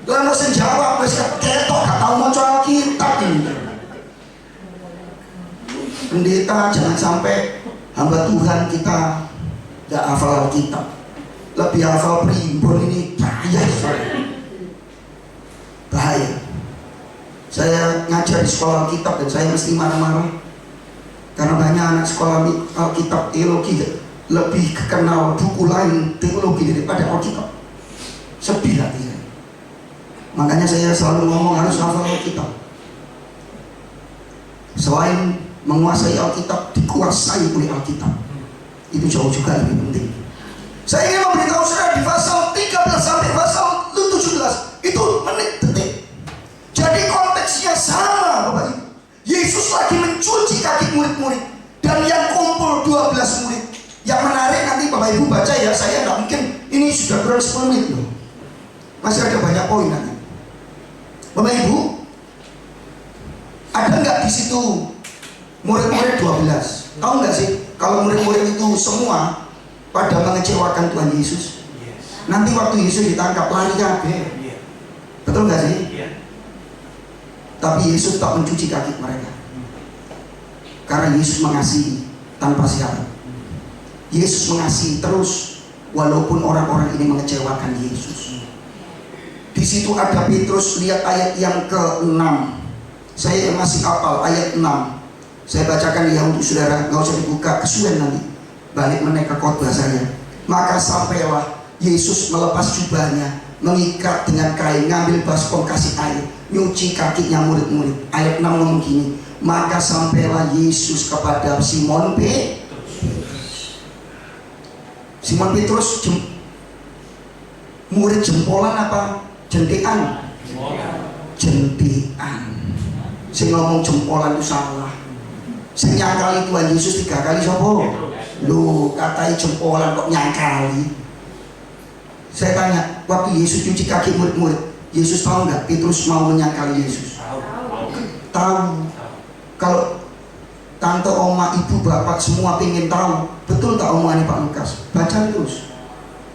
Lalu saya jawab, ketok gak tahu mau coba Alkitab ini. Pendeta jangan sampai hamba Tuhan kita gak hafal Alkitab, lebih hafal primbon, ini bahaya. Saya ngajar di sekolah Alkitab dan saya mesti marah-marah karena banyak anak sekolah Alkitab teologi lebih kenal buku lain teologi daripada Alkitab. Sedih hati saya. Makanya saya selalu ngomong harus hafal Alkitab. Selain menguasai Alkitab, dikuasai oleh Alkitab. Itu jauh juga lebih penting. Saya ingin memberitahu saudara di pasal 13 sampai pasal 17 itu menit detik. Jadi konteksnya sama Bapak Ibu. Yesus lagi mencuci kaki murid-murid dan yang kumpul 12 murid. Yang menarik nanti Bapak Ibu baca ya, saya nggak mungkin, ini sudah kurang 10 menit loh. Masih ada banyak poin nanti. Bapak Ibu, ada nggak di situ murid-murid 12? Tahu nggak sih kalau murid-murid itu semua pada mengecewakan Tuhan Yesus? Nanti waktu Yesus ditangkap lari kabeh. Betul nggak sih? Tapi Yesus tak mencuci kaki mereka. Karena Yesus mengasihi tanpa syarat. Yesus mengasihi terus walaupun orang-orang ini mengecewakan Yesus. Di situ ada Petrus, lihat ayat yang ke-6. Saya masih hafal ayat 6. Saya bacakan ya untuk saudara, nggak usah dibuka, kesuwen nanti balik menaik ke khotbah saya. Maka sampailah Yesus melepas jubahnya, mengikat dengan kain, ngambil baskom kasih air, nyuci kakinya murid-murid. Ayat 6 ngomong gini, maka sampailah Yesus kepada Simon Petrus, murid jempolan apa? Jentean? Jentean. Saya ngomong jempolan itu salah. Saya nyangkali Tuhan Yesus 3 kali sopo? Loh, katai jempolan kok nyangkali? Saya tanya, waktu Yesus cuci kaki murid-murid, Yesus tahu nggak Petrus mau menyangkali Yesus? Tahu. Kalau tante, oma, ibu, bapak semua pengen tahu, betul tak omongannya Pak Lukas? Baca terus.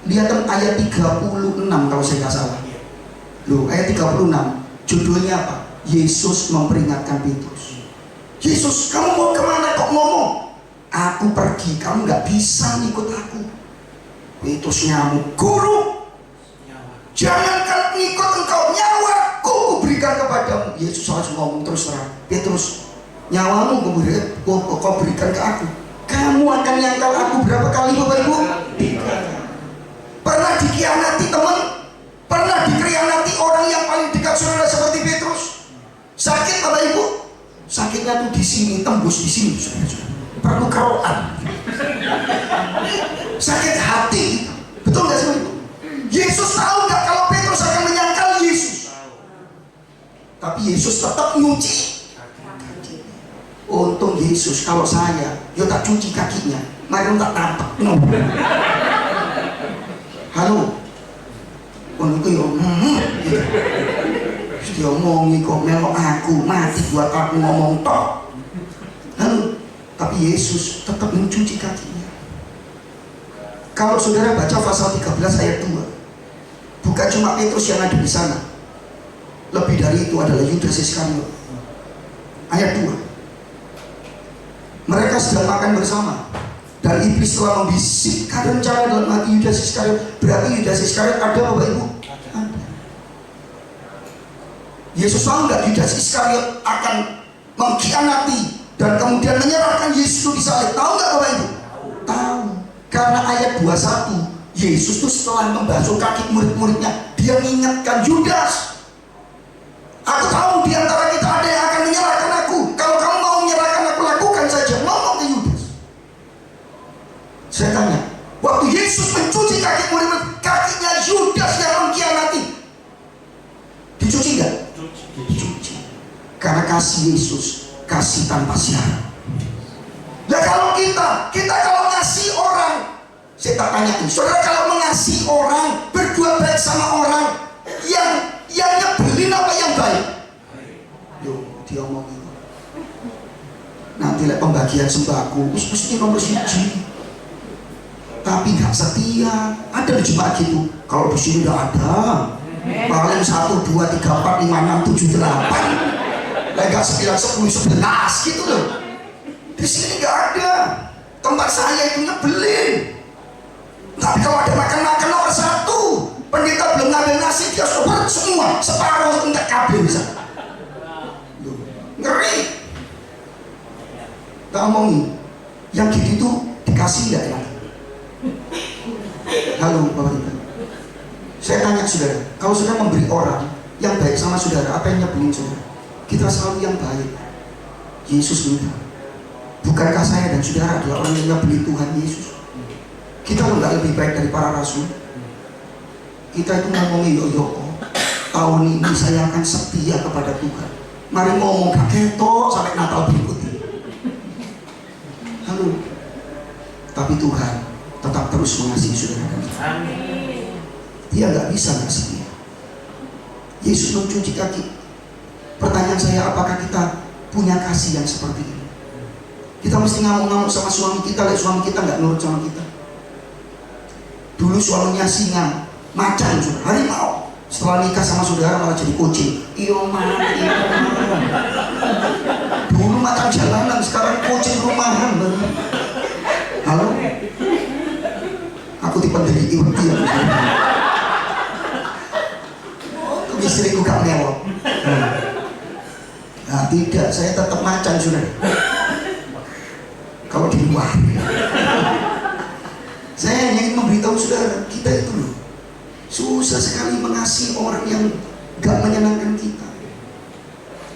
Lihat ayat 36 kalau saya nggak salah. Loh, ayat 36 judulnya apa? Yesus memperingatkan Petrus. Yesus, kamu mau kemana kok ngomong? Aku pergi, kamu nggak bisa ngikut aku. Petrus nyamuk, guru, jangankan ngikut engkau, nyawaku kuberikan kepadamu. Yesus langsung ngomong terus terang, Petrus, nyawamu kau berikan ke aku. Kamu akan nyangkal aku berapa kali Bapak Ibu? 3. Pernah dikhianati teman? Pernah dikhianati orang yang paling dekat saudara seperti Petrus? Sakit Bapak Ibu? Sakitnya tuh di sini, tembus di sini, saudara. Perlu keroan. Sakit hati, betul nggak sih Ibu? Yesus tahu nggak kalau Petrus akan menyangkal Yesus? Tapi Yesus tetap nyuci. Untung Yesus, kalau saya, yo tak cuci kakinya, mari tak tampak. No. Halo, untung yo, gitu. Dia ngomongi kok melok aku mati buat aku ngomong tok. Halo, tapi Yesus tetap mencuci kakinya. Kalau saudara baca pasal 13 ayat 2, bukan cuma Petrus yang ada di sana. Lebih dari itu adalah Yudas Iskariot. Ayat 2. Mereka sedang makan bersama dan iblis telah membisikkan rencana dalam hati Yudas Iskariot. Berarti Yudas Iskariot ada Bapak Ibu? Ada. Yesus tahu nggak Yudas Iskariot akan mengkhianati dan kemudian menyerahkan Yesus itu disalib? Tahu nggak Bapak Ibu? Tahu. Karena ayat 21, Yesus itu setelah membasuh kaki murid-muridnya, dia mengingatkan Yudas, aku tahu di antara kita ada yang akan menyerahkan aku. Kalau kamu mau menyerahkan aku, lakukan saja. Ngomong ke Yudas. Saya tanya, waktu Yesus mencuci kaki murid-murid, kakinya Yudas yang mengkhianati, dicuci nggak? Dicuci. Karena kasih Yesus, kasih tanpa syarat. Nah kalau kita kalau ngasih orang, saya tak tanya ini, saudara kalau mengasihi orang, berbuat baik sama orang, yang nyebelin apa yang baik? Yo, dia ngomongin. Nanti lihat pembagian sembako, mesti nomor 1. Tapi nggak setia. Ada di jemaat gitu. Kalau di sini udah ada, paling 1, 2, 3, 4, 5, 6, 7, 8. Enggak 9, 10, 11 gitu loh. Di sini nggak ada. Tempat saya itu nyebelin. Tapi kalau ada makan-makan nomor 1, pendeta belum ngambil nasi, dia sobat semua, separuh untuk kabel bisa. Ngeri. Tak ngomongin, yang gitu itu dikasih nggak ya? Halo Bapak Ibu. Saya tanya saudara, kalau saudara memberi orang yang baik sama saudara, apa yang nyebelin saudara? Kita selalu yang baik. Yesus minta, bukankah saya dan saudara adalah orang yang nyebelin Tuhan Yesus? Kita nggak lebih baik dari para rasul? Kita itu ngomongin yo tahun ini saya akan setia kepada Tuhan. Mari ngomong kaketo sampai Natal berikutnya. Halo. Tapi Tuhan tetap terus mengasihi saudara. Dia nggak bisa nggak setia. Yesus mencuci kaki. Pertanyaan saya, apakah kita punya kasih yang seperti ini? Kita mesti ngamuk-ngamuk sama suami kita, lihat suami kita nggak nurut sama kita. Dulu suaminya singa, macan, harimau. Setelah nikah sama saudara malah jadi kucing. Iyo man. Dulu macan jalanan, sekarang kucing rumahan. Halo? Aku dipendiri iwati ya. Tidak, saya tetap macan sudah. Kalau di luar, saya hanya ingin memberitahu saudara, kita itu loh susah sekali mengasihi orang yang gak menyenangkan kita.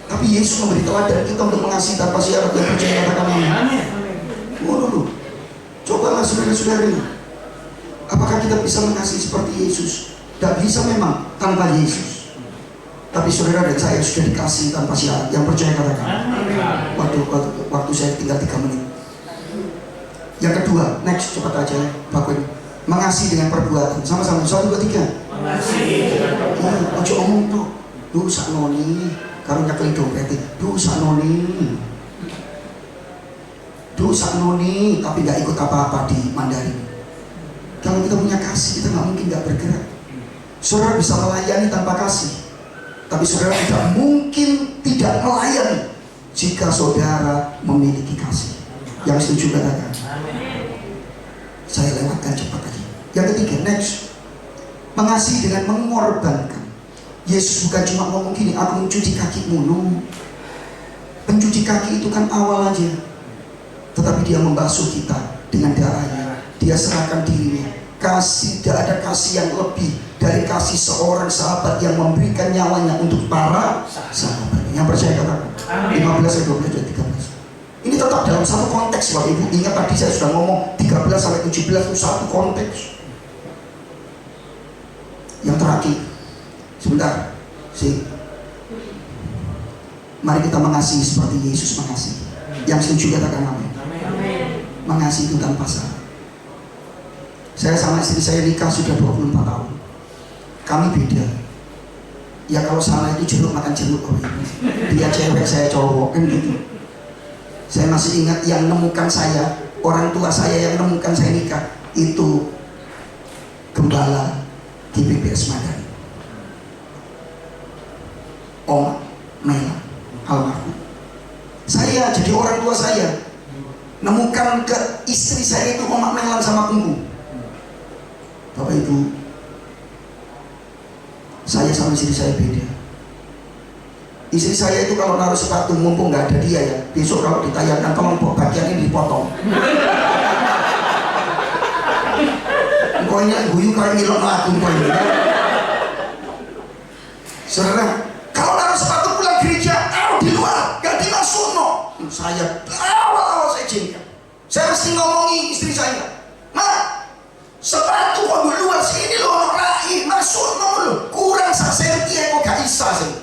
Tapi Yesus memberi teladan kita untuk mengasihi tanpa syarat dan percaya katakan amin. Oh dulu, cobalah saudara-saudari, apakah kita bisa mengasihi seperti Yesus? Tidak bisa memang tanpa Yesus. Tapi saudara dan saya sudah dikasih tanpa syarat. Yang percaya katakan. Waktu saya tinggal 3 menit. Yang kedua, next cepat aja, Bapak. Mengasihi dengan perbuatan. Sama-sama 1, 2, 3. Mengasihi dengan perbuatan. Ojo omong tuh. Duh saknoni, karo nyakeli dompet. Duh saknoni. Duh saknoni, tapi nggak ikut apa-apa di Mandarin. Kalau kita punya kasih, kita nggak mungkin nggak bergerak. Saudara bisa melayani tanpa kasih. Tapi saudara tidak mungkin tidak melayani jika saudara memiliki kasih. Yang setuju katakan. Saya lewatkan cepat tadi. Yang ketiga, next. Mengasihi dengan mengorbankan. Yesus bukan cuma ngomong gini, aku mencuci kakimu. No. Pencuci kaki itu kan awal aja. Tetapi dia membasuh kita dengan darahnya. Dia serahkan dirinya. Kasih, tidak ada kasih yang lebih dari kasih seorang sahabat yang memberikan nyawanya untuk para sahabat. Yang percaya katakan 15, 12, 13. Ini tetap dalam satu konteks Bapak Ibu. Ingat tadi saya sudah ngomong 13 sampai 17 itu satu konteks. Yang terakhir, sebentar sih. Mari kita mengasihi seperti Yesus mengasihi. Yang setuju katakan amin. Mengasihi itu tanpa syarat. Saya sama istri saya nikah sudah 24 tahun. Kami beda. Ya kalau salah itu jeruk makan jeruk. Dia cewek, saya cowok, kan gitu. Saya masih ingat yang nemukan saya, orang tua saya yang nemukan saya nikah itu gembala di PBS Madani. Om Mela almarhum. Saya jadi orang tua saya nemukan ke istri saya itu Om Melan sama Kungku. Bapak Ibu, saya sama istri saya beda. Istri saya itu kalau naruh sepatu, mumpung nggak ada dia ya, besok kalau ditayangkan tolong bagian ini dipotong. Pokoknya guyu kayak ngilok lagu pokoknya. Saudara, kalau naruh sepatu pulang gereja, taruh di luar, gak dimasuk no. Saya awal-awal saya jengkel. Saya mesti ngomongi istri saya, "Ma, sepatu kok di luar sini loh, rai masuk no lo, kurang sasenti kok gak bisa sih."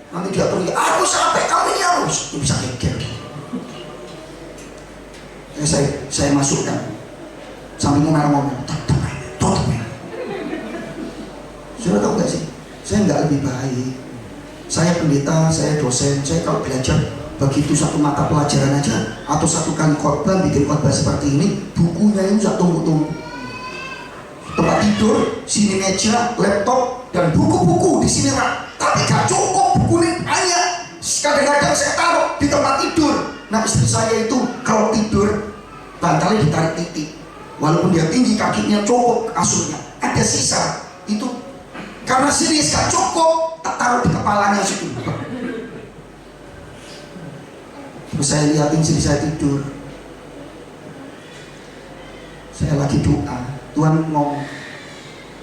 Nanti dia teriak, "Aku sampai kamu ini harus," bisa geger. Ya, saya masukkan sambil ngomel-ngomel, tutup ya. Sudah tahu gak sih? Saya nggak lebih baik. Saya pendeta, saya dosen, saya kalau belajar begitu satu mata pelajaran aja atau satu kali khotbah bikin khotbah seperti ini, bukunya itu sudah tumpuk-tumpuk. Tempat tidur, sini meja, laptop, dan buku-buku di sini rak. Tapi gak cukup, buku ini banyak. Kadang-kadang saya taruh di tempat tidur. Nah istri saya itu kalau tidur bantalnya ditarik titik. Walaupun dia tinggi, kakinya cukup kasurnya. Ada sisa itu karena sini gak cukup, tak taruh di kepalanya situ. Terus saya lihatin istri saya tidur. Saya lagi doa. Tuhan mau,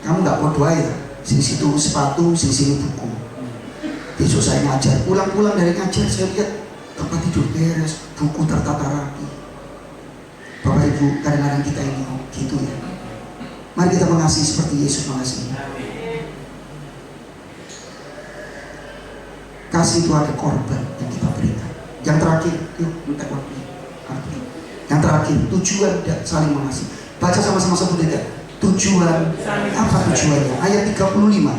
kamu nggak mau doa ya? Sini situ sepatu, sini buku. Besok saya ngajar, pulang-pulang dari ngajar saya lihat tempat tidur beres, buku tertata rapi. Bapak Ibu, kadang-kadang kita ini gitu ya. Mari kita mengasihi seperti Yesus mengasihi. Kasih itu ada korban yang kita berikan. Yang terakhir, yuk minta waktu. Yang terakhir, tujuan dan saling mengasihi. Baca sama-sama sebut tidak? Tujuan, apa tujuannya? Ayat 35.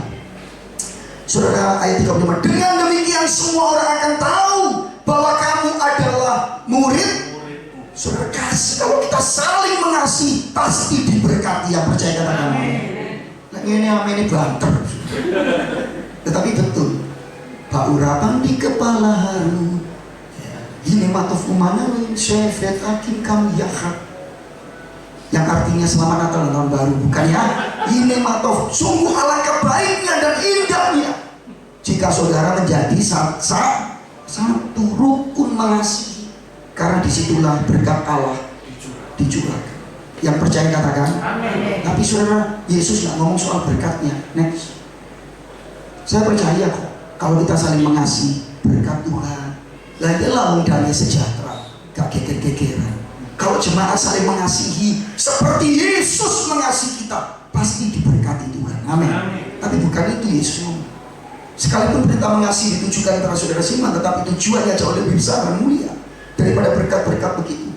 Saudara, ayat 35. Dengan demikian semua orang akan tahu bahwa kamu adalah murid. Saudara, kasih, kalau kita saling mengasihi pasti diberkati. Yang percaya katakan amin. Nah, ini banter. Tetapi betul. Pak Urapan di kepala haru. Ini matuf umanawin syefet akim kam yahat. Yang artinya selamat Natal dan Tahun Baru, bukan ya? Ini matuf, sungguh alangkah baiknya dan indahnya jika saudara menjadi Satu, rukun mengasihi. Karena disitulah berkat Allah dicurahkan. Yang percaya katakan amin. Tapi saudara, Yesus nggak ngomong soal berkatnya. Next. Saya percaya kok kalau kita saling mengasihi, berkat Tuhan. Lah itulah damai sejahtera, gak geger-gegeran. Kalau jemaat saling mengasihi seperti Yesus mengasihi kita, pasti diberkati Tuhan. Amin. Tapi bukan itu Yesus ngomong. Sekalipun perintah mengasihi ditujukan kepada saudara Siman, tetapi tujuannya jauh lebih besar dan mulia daripada berkat-berkat begitu.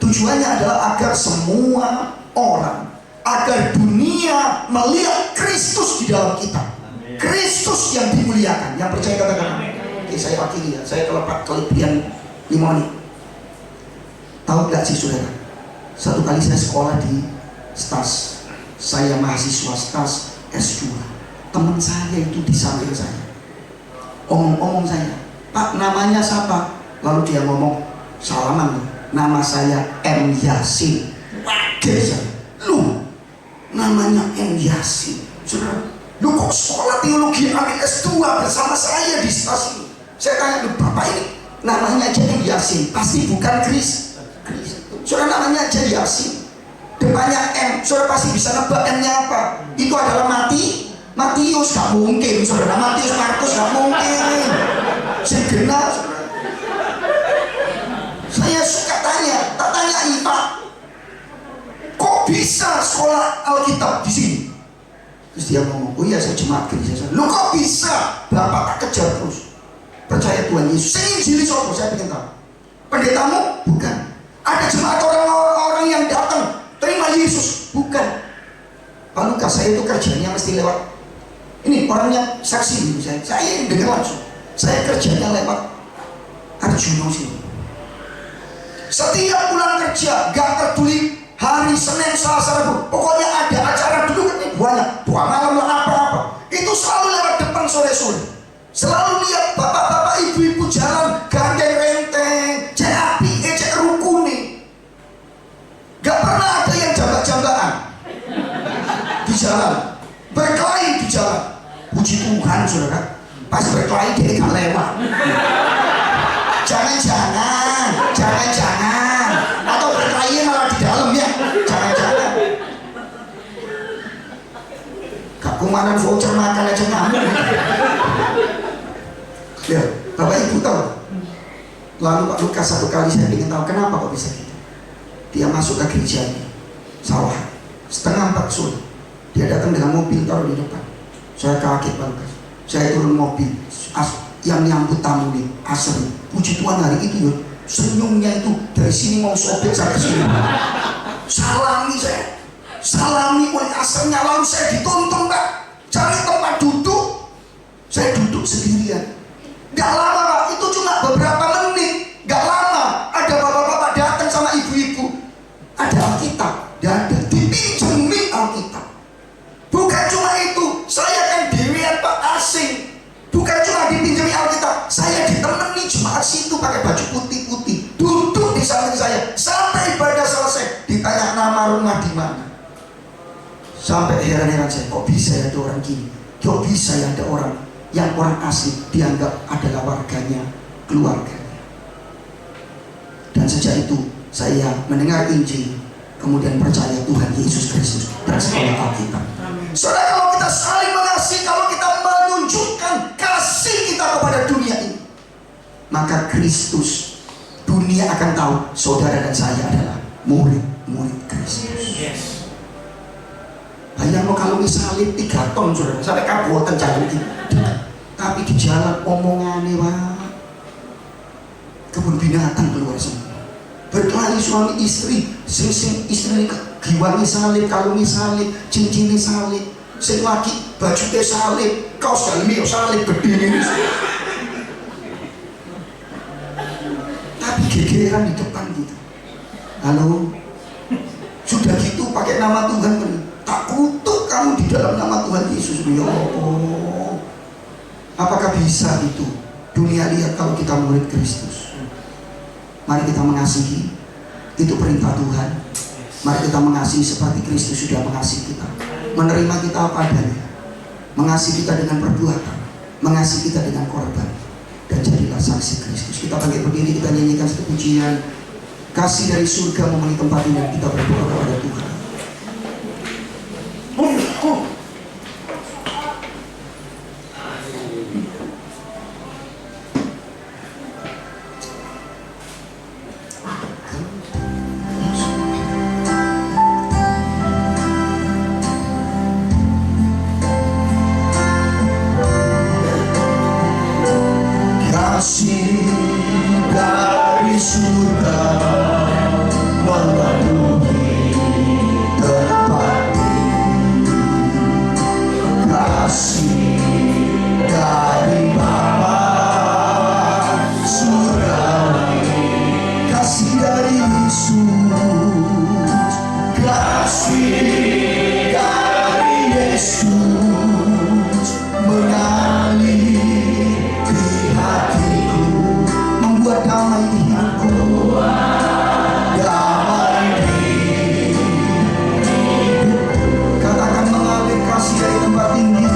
Tujuannya adalah agar semua orang, agar dunia melihat Kristus di dalam kita. Kristus yang dimuliakan. Yang percaya katakan amin. Oke, saya akhiri ya. Saya kelebihan 5 menit. Tahu gak sih saudara? Satu kali saya sekolah di STAS. Saya mahasiswa STAS S2. Teman saya itu di samping saya. Omong-omong saya, Pak, namanya siapa? Lalu dia ngomong, salaman, nama saya M. Yasin. Waduh saya, lu namanya M. Yasin. Saudara, lu kok sekolah teologi ambil S2 bersama saya di stasiun? Saya tanya, lu bapak ini namanya aja M. Yasin, pasti bukan Kris. Saudara, namanya aja Yasin, depannya M. Saudara pasti bisa nebak M-nya apa? Itu adalah Matius. Gak mungkin saudara, Matius, Markus gak mungkin. Segena saudara. Saya suka tanya, tak tanyai, Pak, kok bisa sekolah Alkitab di sini? Terus dia ngomong, oh iya saya jemaat gereja. Lu kok bisa? Bapak tak kejar terus. Percaya Tuhan Yesus. Saya injili sopo, saya ingin tahu. Pendetamu? Bukan. Ada jemaat orang-orang yang datang terima Yesus? Bukan. Pak Lukas, saya itu kerjanya mesti lewat ini orangnya saksi ini, saya dengar langsung. Saya kerjanya lewat Arjuno sini. Setiap pulang kerja, gak peduli hari Senin, Selasa, Rabu, pokoknya ada acara dulu kan banyak, 2 malam apa-apa. Itu selalu lewat depan sore-sore. Selalu lihat bapak-bapak, ibu-ibu jalan gandeng renteng, cek api, cek rukuni. Gak pernah ada yang jambak-jambakan di jalan, berkelahi di jalan. Puji Tuhan saudara, pas berkelahi dia gak lewat. Jangan-jangan atau berkelahi malah di dalam ya, jangan-jangan. Gak kumanan voucher makan aja ngamuk. Ya, Bapak Ibu tahu. Lalu Pak Lukas satu kali saya ingin tahu kenapa kok bisa gitu. Dia masuk ke gereja ini, sawah, 3:30 sore. Dia datang dengan mobil taruh di depan. Saya kaget Pak Lukas. Saya turun mobil, yang nyambut tamu nih, Asri. Puji Tuhan hari itu ya, senyumnya itu dari sini mau sobek sampai sini. Salami oleh Asrinya, lalu saya dituntun Pak, cari tempat duduk. Saya duduk sendirian. Gak lama Pak, itu cuma beberapa menit. Gak lama, ada bapak-bapak datang sama ibu-ibu. Ada Alkitab, dan ada dipinjemin Alkitab. Bukan cuma itu, saya kan dirian Pak asing. Bukan cuma dipinjami Alkitab, saya ditemani jemaat situ pakai baju putih-putih, duduk di samping saya sampai ibadah selesai. Ditanya nama rumah di mana. Sampai heran-heran saya, kok bisa ya ada orang gini? Kok bisa ya ada orang yang orang asing dianggap adalah warganya, keluarganya. Dan sejak itu saya mendengar Injil, kemudian percaya Tuhan Yesus Kristus dan sekolah Alkitab. Saudara, kalau kita saling mengasihi, kalau kita menunjukkan kasih kita kepada dunia ini, maka Kristus, dunia akan tahu saudara dan saya adalah murid-murid Kristus. Bayangkan kalau misalnya 3 ton saudara, sampai kabupaten jalan itu, tapi di jalan omongannya Pak, kebun binatang keluar semua. Berkelahi suami istri, sing istri giwangi salib, kalungi salib, cincin salib, sing laki baju salib, kaos dalem salib gede. Tapi gegeran di depan gitu. Halo, sudah gitu pakai nama Tuhan beri. Tak kutuk kamu di dalam nama Tuhan Yesus. Ya Allah, apakah bisa itu? Dunia lihat kalau kita murid Kristus. Mari kita mengasihi, itu perintah Tuhan. Mari kita mengasihi seperti Kristus sudah mengasihi kita. Menerima kita apa adanya, mengasihi kita dengan perbuatan, mengasihi kita dengan korban. Dan dan jadilah saksi Kristus. Kita bangkit berdiri, kita nyanyikan satu pujian. Kasih dari surga memenuhi tempat ini, dan kita berdoa kepada Tuhan. Kasih dari surga memenuhi tempat ini. Kasih dari Bapa surgawi, kasih dari Yesus, kasih dari Yesus mengalir di hatiku, membuat damai di hidupku, damai di hidupku. Katakan mengalir kasih dari tempat tinggi.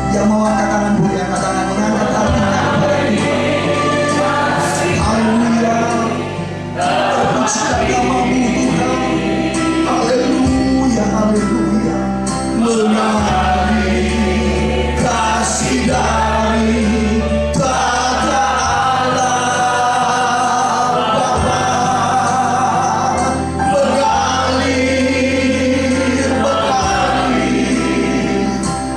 Yang mau angkat tangan boleh angkat tangan, mengangkat hatinya kepada Tuhan. Haleluya, pujikan namamu Tuhan. Haleluya, haleluya. Mengalir kasih dari tata Allah Bapa, mengalir, mengalir,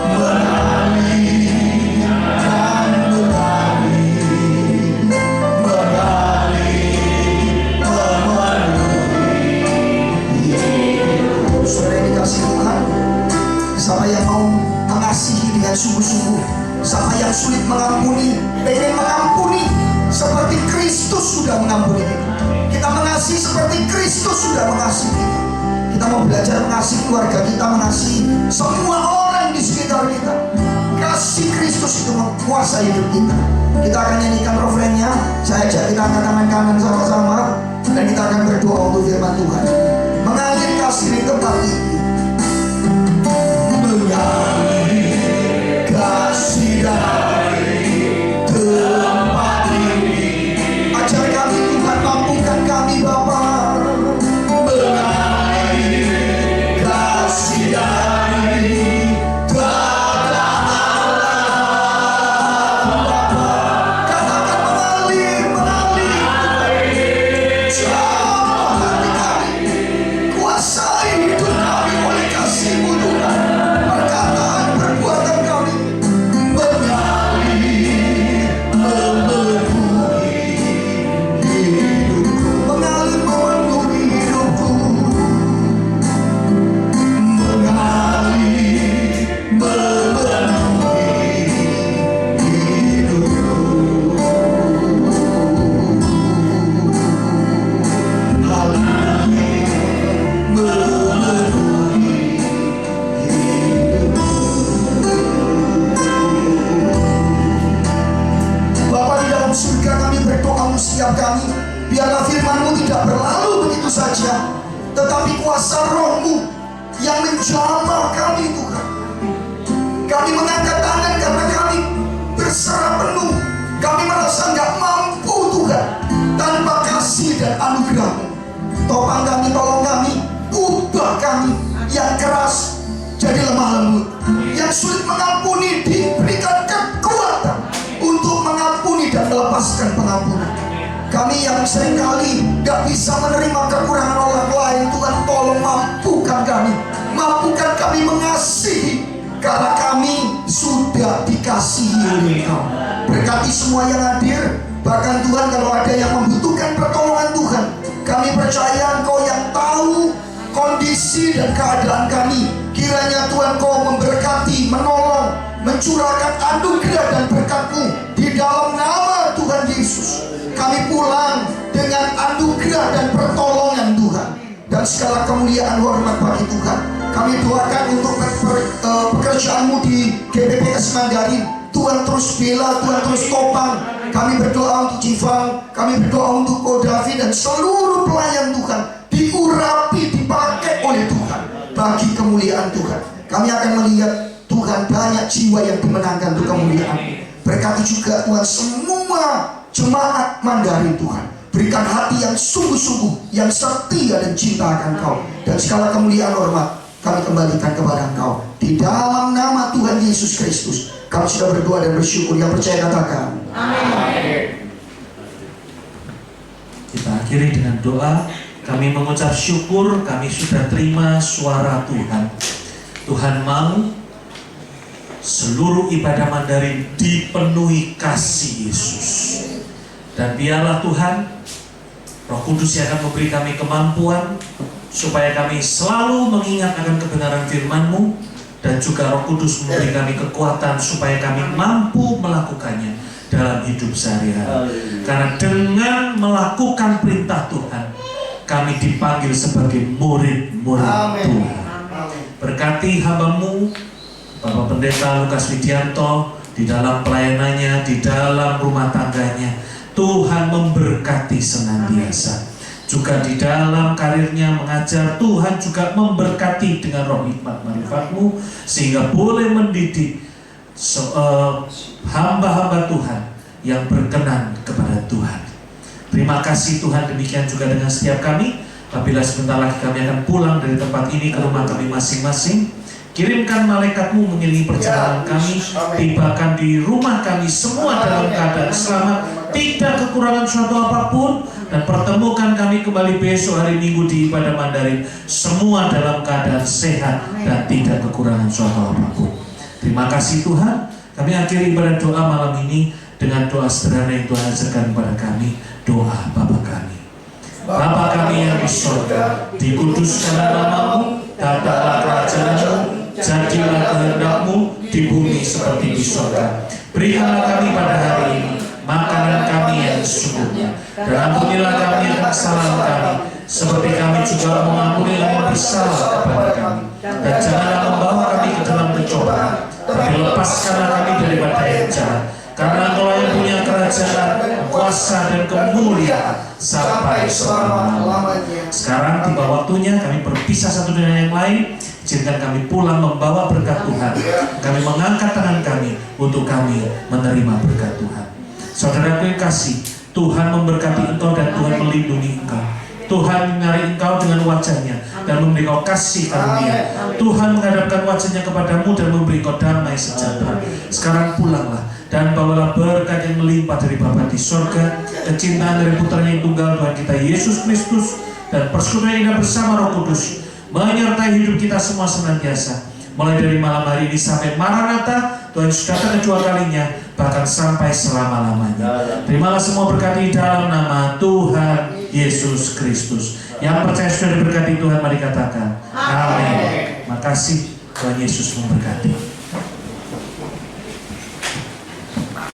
mengalir dan mengalir, memenuhi hidup. Saudara yang dikasihi Tuhan, siapa yang mau mengasihi dengan sungguh-sungguh, siapa yang sulit mengampuni, pengen mengampuni seperti Kristus sudah mengampuni kita. Kita mengasihi seperti Kristus sudah mengasihi kita. Kita mau belajar mengasihi keluarga kita, mengasihi semua orang di sekitar kita. Kasih Kristus itu menguasai hidup kita. Kita akan nyanyikan refrennya. Saya ajak kita angkat tangan kanan sama-sama, dan kita akan berdoa untuk firman Tuhan. Mengalir kasih di tempat ini, mengalir kasih dari tempat ini. Ajar kami Tuhan, mampukan kami Bapa. Mengalir kasih dari tata Allah Bapa. Katakan mengalir, mengalir. Jamah hati kami, kuasai hidup kami oleh kasih-Mu Tuhan. Perkataan, perbuatan kami mengalir, memenuhi hidupku, mengalir memenuhi hidupku, mengalir memenuhi hidupku. Mengalir memenuhi Bapa di dalam surga, kami berdoa setiap kami, biarlah firman-Mu tidak berlalu begitu saja, tetapi kuasa Roh-Mu yang menjamah kami Tuhan. Kami mengangkat tangan karena kami berserah penuh. Kami merasa nggak mampu Tuhan tanpa kasih dan anugerah-Mu. Topang kami, tolong kami, ubah kami yang keras jadi lemah lembut, yang sulit mengampuni diberikan kekuatan untuk mengampuni dan melepaskan pengampunan. Kami yang seringkali gak bisa menerima kekurangan orang lain, Tuhan tolong mampukan kami mengasihi, karena kami sudah dikasihi oleh Engkau. Berkati semua yang hadir, bahkan Tuhan kalau ada yang membutuhkan pertolongan Tuhan, kami percaya Engkau yang tahu kondisi dan keadaan kami. Kiranya Tuhan Kau memberkati, menolong, mencurahkan anugerah dan berkat-Mu di dalam nama Tuhan Yesus. Kami pulang dengan anugerah dan pertolongan Tuhan, dan segala kemuliaan hormat bagi Tuhan. Kami doakan untuk pekerjaan-Mu di GPPS Mandarin. Tuhan terus bela, Tuhan terus topang. Kami berdoa untuk Jifang, kami berdoa untuk Ko David dan seluruh pelayan Tuhan, diurapi, dipakai oleh Tuhan bagi kemuliaan Tuhan. Kami akan melihat Tuhan banyak jiwa yang dimenangkan untuk kemuliaan. Berkati juga Tuhan semua semua jemaat Mandarin Tuhan. Berikan hati yang sungguh-sungguh, yang setia dan cinta akan Kau. Dan segala kemuliaan hormat kami kembalikan kepada Engkau. Di dalam nama Tuhan Yesus Kristus kami sudah berdoa dan bersyukur. Yang percaya katakan Amin. Kita akhiri dengan doa. Kami mengucap syukur kami sudah terima suara Tuhan. Tuhan mau seluruh ibadah Mandarin dipenuhi kasih Yesus. Dan biarlah Tuhan, Roh Kudus yang akan memberi kami kemampuan supaya kami selalu mengingat akan kebenaran firman-Mu, dan juga Roh Kudus memberi kami kekuatan supaya kami mampu melakukannya dalam hidup sehari-hari. Karena dengan melakukan perintah Tuhan, kami dipanggil sebagai murid-murid Tuhan. Berkati hamba-Mu Bapak Pendeta Lukas Widianto di dalam pelayanannya, di dalam rumah tangganya. Tuhan memberkati senantiasa. Juga di dalam karirnya mengajar, Tuhan juga memberkati dengan roh hikmat marifat-Mu, sehingga boleh mendidik hamba-hamba Tuhan yang berkenan kepada Tuhan. Terima kasih Tuhan, demikian juga dengan setiap kami. Apabila sebentar lagi kami akan pulang dari tempat ini ke rumah kami masing-masing, kirimkan malaikat-Mu mengiringi perjalanan kami, tibakan di rumah kami semua dalam keadaan selamat, tidak kekurangan suatu apapun, dan pertemukan kami kembali besok hari Minggu di ibadah Mandarin semua dalam keadaan sehat dan tidak kekurangan suatu apapun. Terima kasih Tuhan. Kami akhiri ibadah doa malam ini dengan doa sederhana yang Tuhan ajarkan kepada kami. Doa Bapa kami. Bapa kami yang di surga, dikuduskanlah nama-Mu, datanglah kerajaan-Mu, jadilah kehendak-Mu di bumi seperti di surga. Berikanlah kami pada hari ini makanan kami yang sesungguhnya, dan ampunilah kami akan kesalahan kami, seperti kami juga mengampuni yang bersalah kepada kami. Dan janganlah membawa kami ke dalam pencobaan, tapi lepaskanlah kami daripada yang jahat. Karena Engkau yang punya kerajaan, kuasa dan kemuliaan sampai selama-lamanya. Sekarang tiba waktunya kami berpisah satu dengan yang lain. Izinkan kami pulang membawa berkat Tuhan. Kami mengangkat tangan kami untuk kami menerima berkat Tuhan. Saudaraku yang kasih, Tuhan memberkati engkau dan Tuhan melindungi engkau. Tuhan menyari engkau dengan wajahnya dan memberi kau kasih karunia. Tuhan menghadapkan wajahnya kepadamu dan memberi kau damai sejahtera. Sekarang pulanglah dan bawalah berkat yang melimpah dari Bapa di sorga, kecintaan dari putranya yang tunggal Tuhan kita Yesus Kristus, dan persekutuan yang bersama Roh Kudus menyertai hidup kita semua senantiasa, mulai dari malam hari ini sampai Maranatha, Tuhan sudah datang kedua kalinya, bahkan sampai selama-lamanya. Terimalah semua berkat di dalam nama Tuhan Yesus Kristus. Yang percaya sudah diberkati Tuhan, mari katakan amin. Makasih, Tuhan Yesus memberkati.